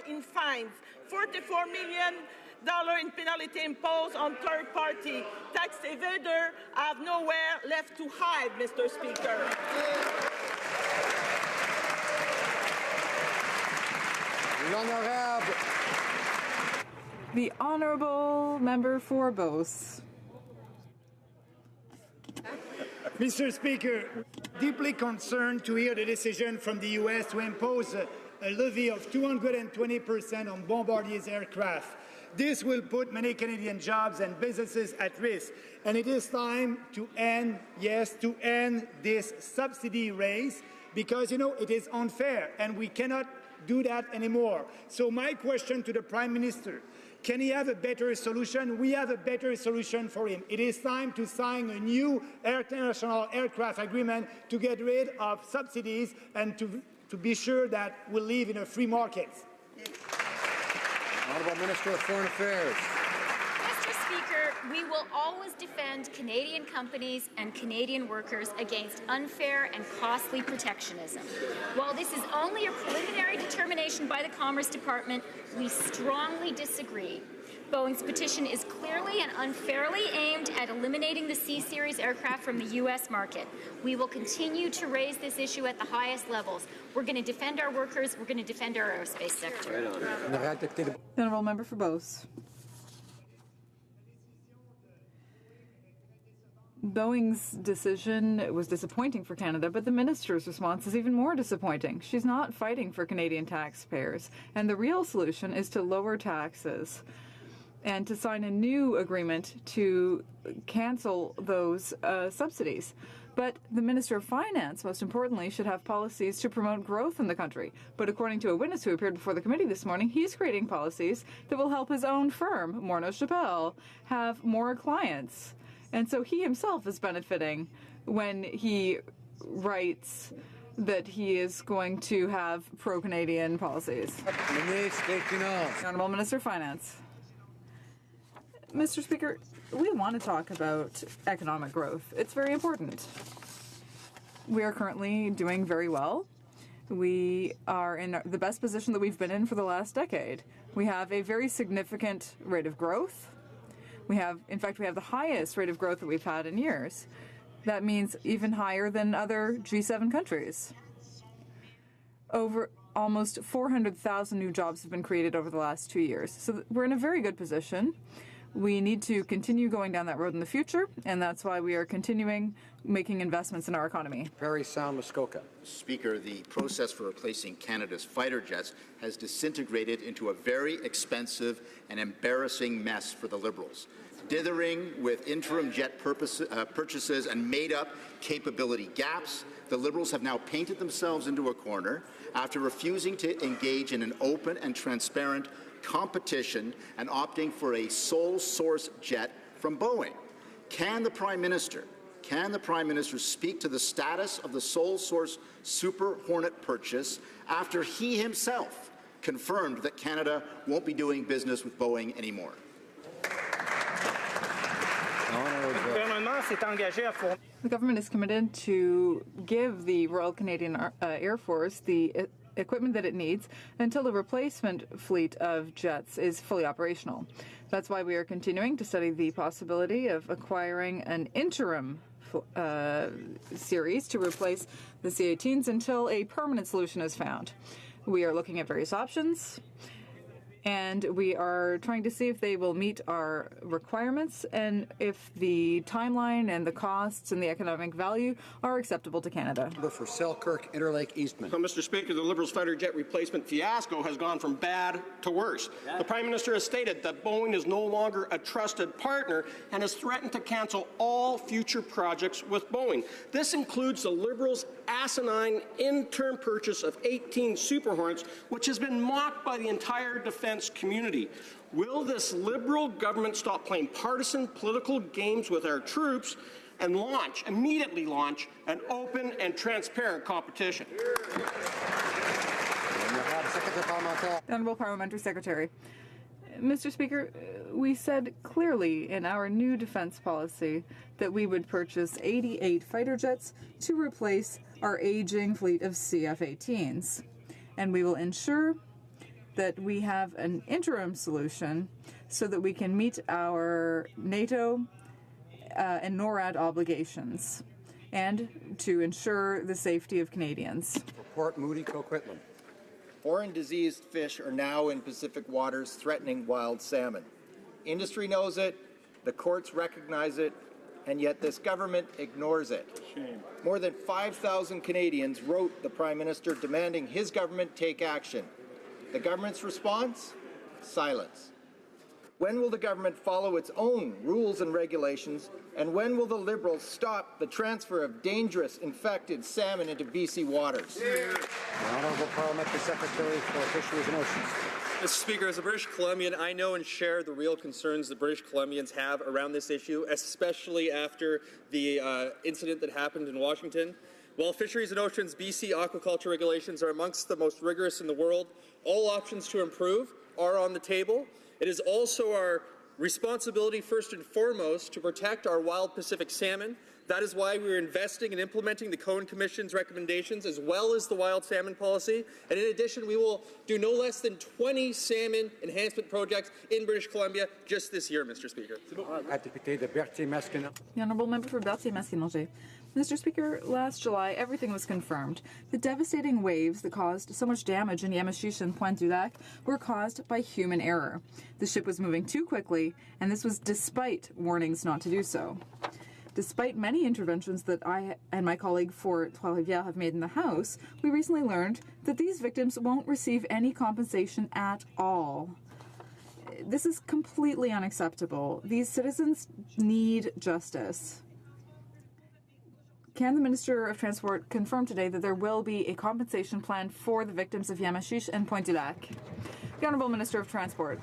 in fines, $44 million in penalty imposed on third party. Tax evaders have nowhere left to hide, Mr. Speaker. The Honourable Member for Beauce. Mr. Speaker, deeply concerned to hear the decision from the U.S. to impose a levy of 220% on Bombardier's aircraft. This will put many Canadian jobs and businesses at risk, and it is time to end, to end this subsidy race, because, it is unfair, and we cannot do that anymore. So my question to the Prime Minister, can he have a better solution? We have a better solution for him. It is time to sign a new international aircraft agreement to get rid of subsidies and to be sure that we live in a free market. Honourable Minister of Foreign Affairs. Mr. Speaker, we will always defend Canadian companies and Canadian workers against unfair and costly protectionism. While this is only a preliminary determination by the Commerce Department, we strongly disagree. Boeing's petition is clearly and unfairly aimed at eliminating the C-Series aircraft from the U.S. market. We will continue to raise this issue at the highest levels. We're going to defend our workers. We're going to defend our aerospace sector. The Honourable Member for Beauce. Boeing's decision was disappointing for Canada, but the minister's response is even more disappointing. She's not fighting for Canadian taxpayers, and the real solution is to lower taxes and to sign a new agreement to cancel those subsidies. But the Minister of Finance, most importantly, should have policies to promote growth in the country. But according to a witness who appeared before the committee this morning, he's creating policies that will help his own firm, Morneau Chappelle, have more clients. And so he himself is benefiting when he writes that he is going to have pro-Canadian policies. Honourable Minister of Finance. Mr. Speaker, we want to talk about economic growth. It's very important. We are currently doing very well. We are in the best position that we've been in for the last decade. We have a very significant rate of growth. In fact, we have the highest rate of growth that we've had in years. That means even higher than other G7 countries. Over almost 400,000 new jobs have been created over the last 2 years. So we're in a very good position. We need to continue going down that road in the future, and that's why we are continuing making investments in our economy. Very sound, Muskoka. Speaker, the process for replacing Canada's fighter jets has disintegrated into a very expensive and embarrassing mess for the Liberals. Dithering with interim jet purchases and made-up capability gaps, the Liberals have now painted themselves into a corner after refusing to engage in an open and transparent competition and opting for a sole source jet from Boeing. Can the Prime Minister speak to the status of the sole source Super Hornet purchase after he himself confirmed that Canada won't be doing business with Boeing anymore? The government is committed to give the Royal Canadian Air Force the equipment that it needs until the replacement fleet of jets is fully operational. That's why we are continuing to study the possibility of acquiring an interim series to replace the C-18s until a permanent solution is found. We are looking at various options, and we are trying to see if they will meet our requirements and if the timeline and the costs and the economic value are acceptable to Canada. For Selkirk, Interlake, Eastman. So, Mr. Speaker, the Liberals' fighter jet replacement fiasco has gone from bad to worse. The Prime Minister has stated that Boeing is no longer a trusted partner and has threatened to cancel all future projects with Boeing. This includes the Liberals' asinine interim purchase of 18 Super Hornets, which has been mocked by the entire defense community. Will this Liberal government stop playing partisan political games with our troops and immediately launch an open and transparent competition? The Honourable Parliamentary Secretary. Mr. Speaker, we said clearly in our new defence policy that we would purchase 88 fighter jets to replace our aging fleet of CF-18s. And we will ensure that we have an interim solution so that we can meet our NATO and NORAD obligations and to ensure the safety of Canadians. Report Moody Coquitlam. Foreign diseased fish are now in Pacific waters threatening wild salmon. Industry knows it, the courts recognize it, and yet this government ignores it. Shame. More than 5,000 Canadians wrote the Prime Minister demanding his government take action. The government's response? Silence. When will the government follow its own rules and regulations, and when will the Liberals stop the transfer of dangerous, infected salmon into BC waters? The Honourable Parliamentary Secretary for Fisheries and Oceans. Mr. Speaker, as a British Columbian, I know and share the real concerns the British Columbians have around this issue, especially after the incident that happened in Washington. While Fisheries and Oceans BC aquaculture regulations are amongst the most rigorous in the world, all options to improve are on the table. It is also our responsibility first and foremost to protect our wild Pacific salmon. That is why we're investing in implementing the Cohen Commission's recommendations as well as the wild salmon policy. And in addition, we will do no less than 20 salmon enhancement projects in British Columbia just this year, Mr. Speaker. The Honourable Member for Berthier-Masquinongé. Mr. Speaker, last July, everything was confirmed. The devastating waves that caused so much damage in Yamachiche and Pointe-du-Lac were caused by human error. The ship was moving too quickly, and this was despite warnings not to do so. Despite many interventions that I and my colleague for Trois-Rivières have made in the House, we recently learned that these victims won't receive any compensation at all. This is completely unacceptable. These citizens need justice. Can the Minister of Transport confirm today that there will be a compensation plan for the victims of Yamachiche and Pointe-du-Lac? The Honourable Minister of Transport.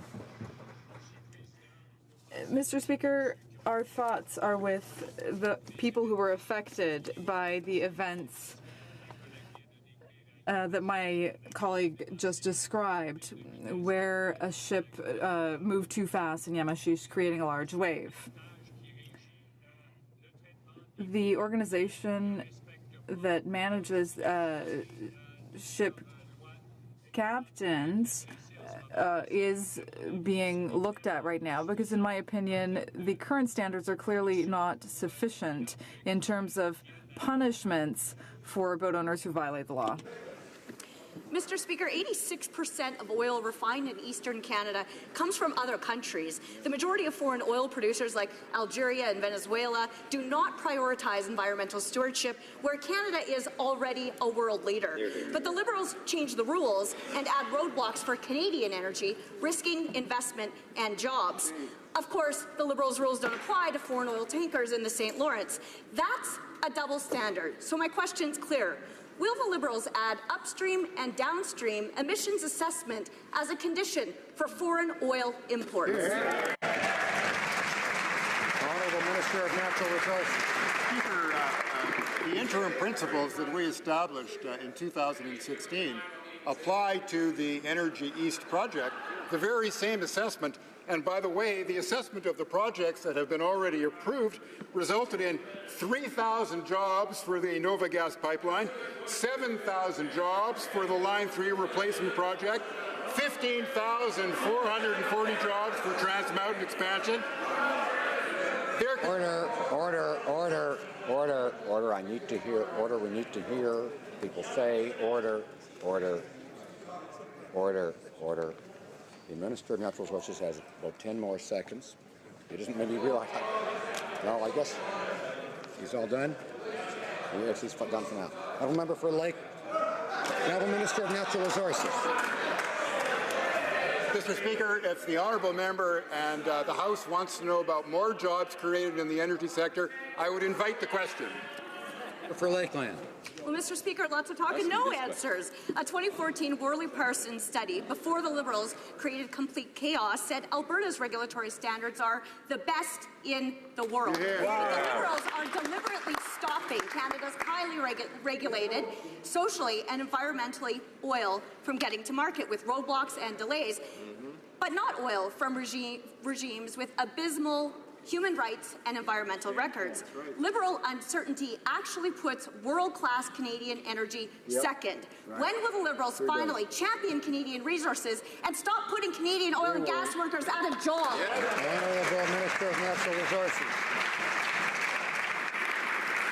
Mr. Speaker, our thoughts are with the people who were affected by the events that my colleague just described, where a ship moved too fast in Yamachiche, creating a large wave. The organization that manages ship captains is being looked at right now because, in my opinion, the current standards are clearly not sufficient in terms of punishments for boat owners who violate the law. Mr. Speaker, 86% of oil refined in eastern Canada comes from other countries. The majority of foreign oil producers like Algeria and Venezuela do not prioritize environmental stewardship, where Canada is already a world leader. But the Liberals change the rules and add roadblocks for Canadian energy, risking investment and jobs. Of course, the Liberals' rules don't apply to foreign oil tankers in the St. Lawrence. That's a double standard. So my question's clear. Will the Liberals add upstream and downstream emissions assessment as a condition for foreign oil imports? Honourable Minister of Natural Resources. Speaker, the interim principles that we established in 2016 apply to the Energy East project, the very same assessment. And by the way, the assessment of the projects that have been already approved resulted in 3,000 jobs for the Nova Gas pipeline, 7,000 jobs for the Line 3 replacement project, 15,440 jobs for Trans Mountain expansion. Order. I need to hear order. We need to hear people say order. The Minister of Natural Resources has about 10 more seconds. He doesn't maybe realize. No, I guess he's all done. Yes, he's done for now. Honourable Member for Lake. Honourable Minister of Natural Resources. Mr. Speaker, if the honourable member and the House wants to know about more jobs created in the energy sector, I would invite the question. For Lakeland. Well, Mr. Speaker, lots of talk and no answers. A 2014 Worley-Parsons study, before the Liberals created complete chaos, said Alberta's regulatory standards are the best in the world. Yeah. Wow. But the Liberals are deliberately stopping Canada's highly regulated, socially and environmentally oil from getting to market with roadblocks and delays, but not oil from regimes with abysmal human rights and environmental records. Right. Liberal uncertainty actually puts world-class Canadian energy second. Right. When will the Liberals finally champion Canadian resources and stop putting Canadian oil and gas workers out of jobs? Honourable Minister of Natural Resources.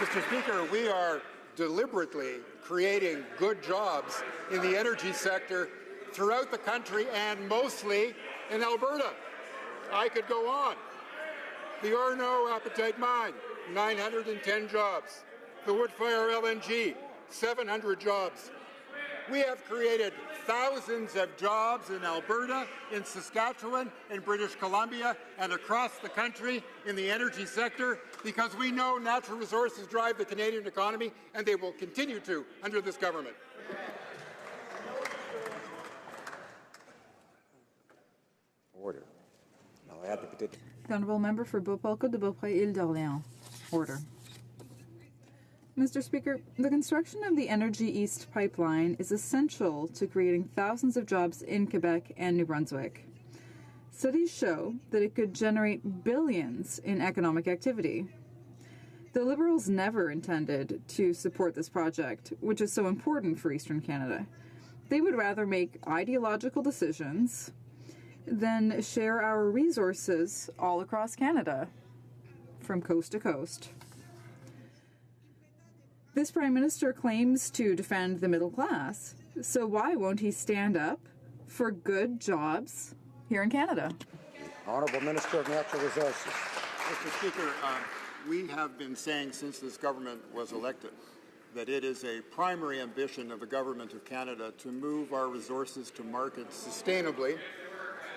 Mr. Speaker, we are deliberately creating good jobs in the energy sector throughout the country and mostly in Alberta. I could go on. The Orno Appetite Mine, 910 jobs. The Woodfire LNG, 700 jobs. We have created thousands of jobs in Alberta, in Saskatchewan, in British Columbia, and across the country in the energy sector because we know natural resources drive the Canadian economy, and they will continue to under this government. Order. Now I add the petition. The Honourable Member for Beauport-Côte de Beaupré, Ile d'Orléans. Order. Mr. Speaker, the construction of the Energy East pipeline is essential to creating thousands of jobs in Quebec and New Brunswick. Studies show that it could generate billions in economic activity. The Liberals never intended to support this project, which is so important for Eastern Canada. They would rather make ideological decisions than share our resources all across Canada, from coast to coast. This Prime Minister claims to defend the middle class, so why won't he stand up for good jobs here in Canada? Honourable Minister of Natural Resources. Mr. Speaker, we have been saying since this government was elected that it is a primary ambition of the Government of Canada to move our resources to market sustainably,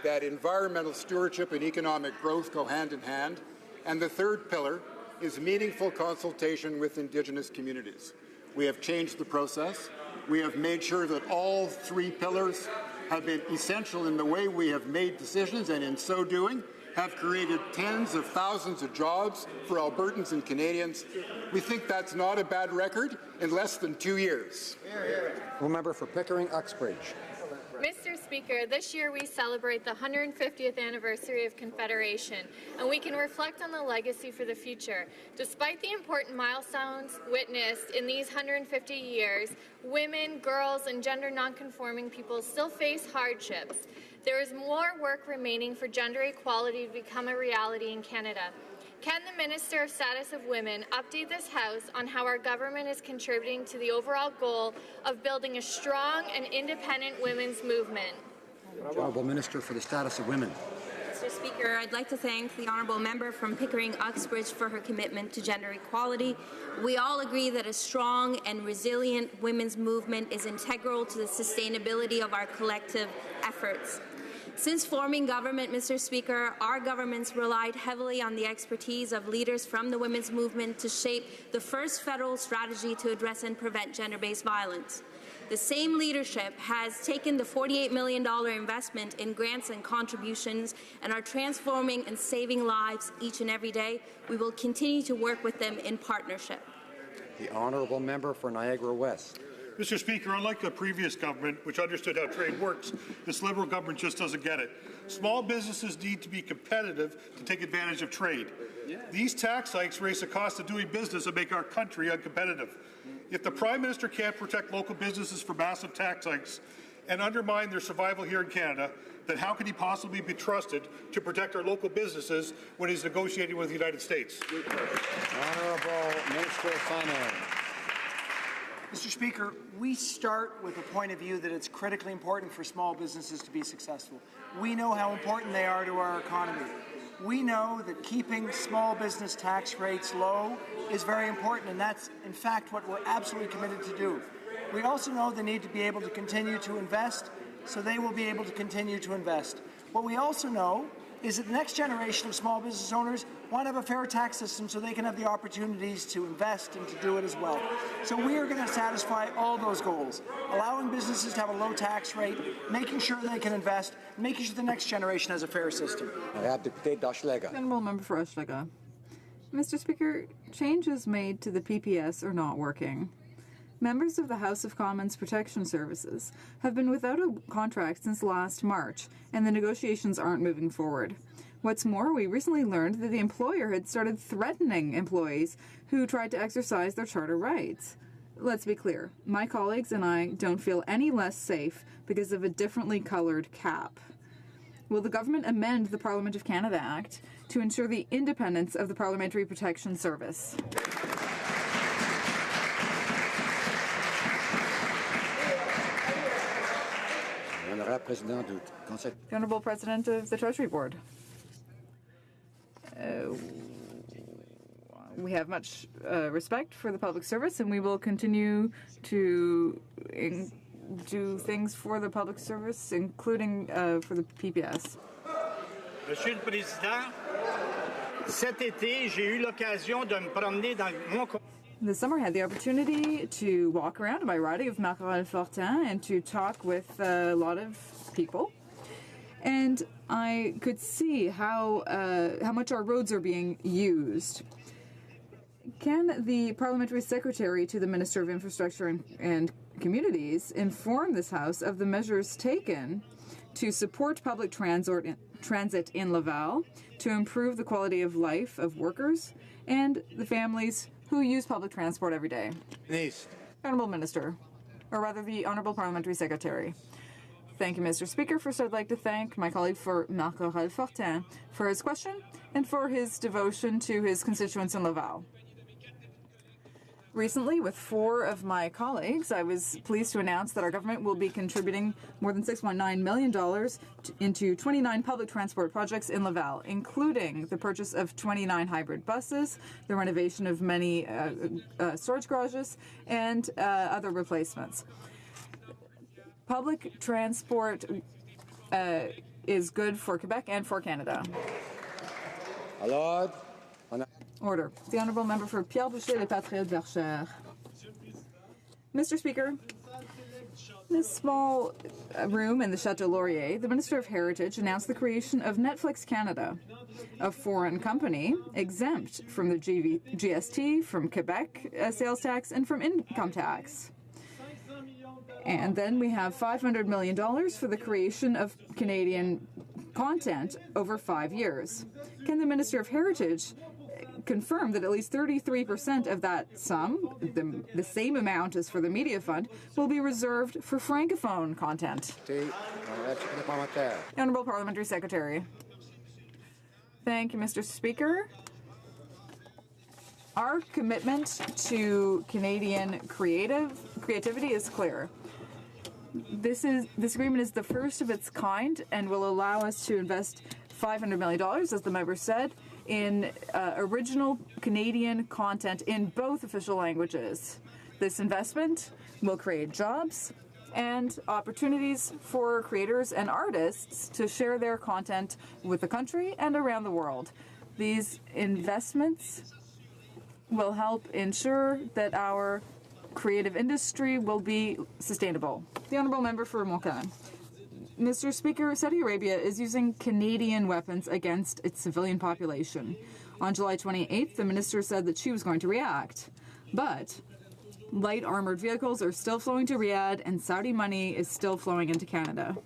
that environmental stewardship and economic growth go hand in hand, and the third pillar is meaningful consultation with Indigenous communities. We have changed the process. We have made sure that all three pillars have been essential in the way we have made decisions, and in so doing, have created tens of thousands of jobs for Albertans and Canadians. We think that's not a bad record in less than 2 years. Member for Pickering Uxbridge. Mr. Speaker, this year we celebrate the 150th anniversary of Confederation, and we can reflect on the legacy for the future. Despite the important milestones witnessed in these 150 years, women, girls, and gender nonconforming people still face hardships. There is more work remaining for gender equality to become a reality in Canada. Can the Minister of Status of Women update this House on how our government is contributing to the overall goal of building a strong and independent women's movement? Honourable Minister for the Status of Women. Mr. Speaker, I'd like to thank the honourable member from Pickering Uxbridge for her commitment to gender equality. We all agree that a strong and resilient women's movement is integral to the sustainability of our collective efforts. Since forming government, Mr. Speaker, our governments relied heavily on the expertise of leaders from the women's movement to shape the first federal strategy to address and prevent gender-based violence. The same leadership has taken the $48 million investment in grants and contributions and are transforming and saving lives each and every day. We will continue to work with them in partnership. The Honourable Member for Niagara West. Mr. Speaker, unlike the previous government, which understood how trade works, this Liberal government just doesn't get it. Small businesses need to be competitive to take advantage of trade. These tax hikes raise the cost of doing business and make our country uncompetitive. If the Prime Minister can't protect local businesses from massive tax hikes and undermine their survival here in Canada, then how can he possibly be trusted to protect our local businesses when he's negotiating with the United States? Honourable Minister of Finance. Mr. Speaker, we start with a point of view that it's critically important for small businesses to be successful. We know how important they are to our economy. We know that keeping small business tax rates low is very important, and that's, in fact, what we're absolutely committed to do. We also know they need to be able to continue to invest, so they will be able to continue to invest. What we also know is that the next generation of small business owners want to have a fair tax system so they can have the opportunities to invest and to do it as well. So we are going to satisfy all those goals, allowing businesses to have a low tax rate, making sure they can invest, making sure the next generation has a fair system. Honourable Member for Ashlega. Mr. Speaker, changes made to the PPS are not working. Members of the House of Commons Protection Services have been without a contract since last March, and the negotiations aren't moving forward. What's more, we recently learned that the employer had started threatening employees who tried to exercise their charter rights. Let's be clear, my colleagues and I don't feel any less safe because of a differently colored cap. Will the government amend the Parliament of Canada Act to ensure the independence of the Parliamentary Protection Service? The Honourable President of the Treasury Board. We have much respect for the public service, and we will continue to do things for the public service, including for the PPS. Monsieur le Président, cet été, j'ai eu l'occasion de me promener dans mon... This summer, I had the opportunity to walk around in my riding of Marc-Aurèle-Fortin and to talk with a lot of people. And I could see how much our roads are being used. Can the Parliamentary Secretary to the Minister of Infrastructure and Communities inform this House of the measures taken to support public transit in Laval, to improve the quality of life of workers and the families who use public transport every day. Honourable Minister, or rather the Honourable Parliamentary Secretary. Thank you, Mr. Speaker. First, I'd like to thank my colleague Marc-Aurèle Fortin for his question and for his devotion to his constituents in Laval. Recently, with 4 of my colleagues, I was pleased to announce that our government will be contributing more than $6.9 million into 29 public transport projects in Laval, including the purchase of 29 hybrid buses, the renovation of many storage garages, and other replacements. Public transport is good for Quebec and for Canada. Order. The Honourable Member for Pierre Boucher, Les Patriotes Verchères. Mr. Speaker, in a small room in the Chateau Laurier, the Minister of Heritage announced the creation of Netflix Canada, a foreign company exempt from the GST, from Quebec sales tax, and from income tax. And then we have $500 million for the creation of Canadian content over 5 years. Can the Minister of Heritage confirm that at least 33% of that sum, the same amount as for the Media Fund, will be reserved for Francophone content? Honourable Parliamentary Secretary. Thank you, Mr. Speaker. Our commitment to Canadian creativity is clear. This agreement is the first of its kind and will allow us to invest $500 million, as the member said, in original Canadian content in both official languages. This investment will create jobs and opportunities for creators and artists to share their content with the country and around the world. These investments will help ensure that our creative industry will be sustainable. The Honourable Member for Montcalm. Mr. Speaker, Saudi Arabia is using Canadian weapons against its civilian population. On July 28th, the minister said that she was going to react. But light armored vehicles are still flowing to Riyadh and Saudi money is still flowing into Canada.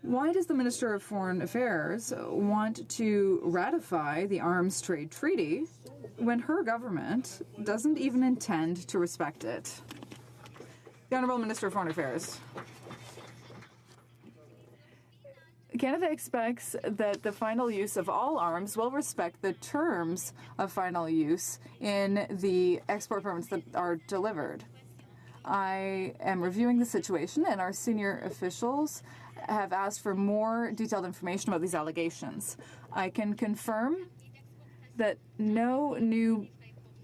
Why does the Minister of Foreign Affairs want to ratify the arms trade treaty when her government doesn't even intend to respect it? The Honourable Minister of Foreign Affairs. Canada expects that the final use of all arms will respect the terms of final use in the export permits that are delivered. I am reviewing the situation, and our senior officials have asked for more detailed information about these allegations. I can confirm that no new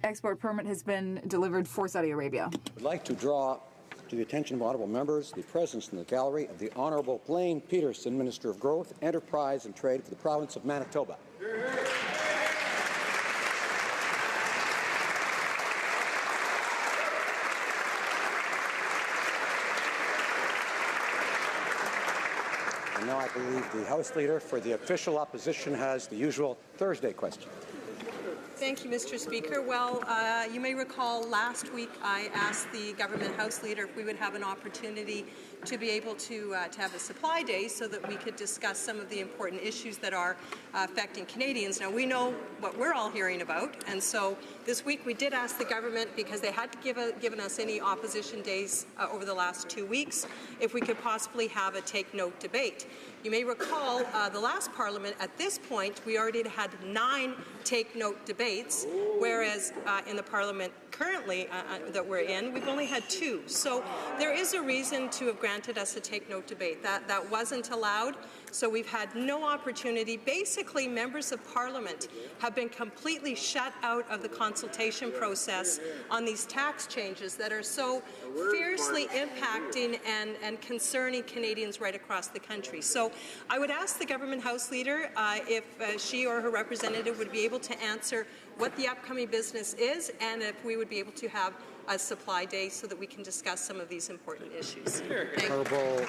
export permit has been delivered for Saudi Arabia. I'd like to draw to the attention of honourable members the presence in the gallery of the Honourable Blaine Peterson, Minister of Growth, Enterprise and Trade for the province of Manitoba. And now I believe the House Leader for the official opposition has the usual Thursday question. Thank you, Mr. Speaker. Well, you may recall last week I asked the government House Leader if we would have an opportunity to be able to have a supply day so that we could discuss some of the important issues that are affecting Canadians. Now, we know what we're all hearing about, and so this week we did ask the government, because they had given us any opposition days over the last 2 weeks, if we could possibly have a take-note debate. You may recall the last Parliament, at this point, we already had 9 take-note debates, whereas in the Parliament currently that we're in, we've only had 2. So there is a reason to have granted us a take-note debate. That wasn't allowed, so we've had no opportunity. Basically, members of Parliament have been completely shut out of the consultation process on these tax changes that are so fiercely impacting and concerning Canadians right across the country. So I would ask the government House Leader if she or her representative would be able to answer what the upcoming business is, and if we would be able to have a supply day so that we can discuss some of these important issues. Thank you.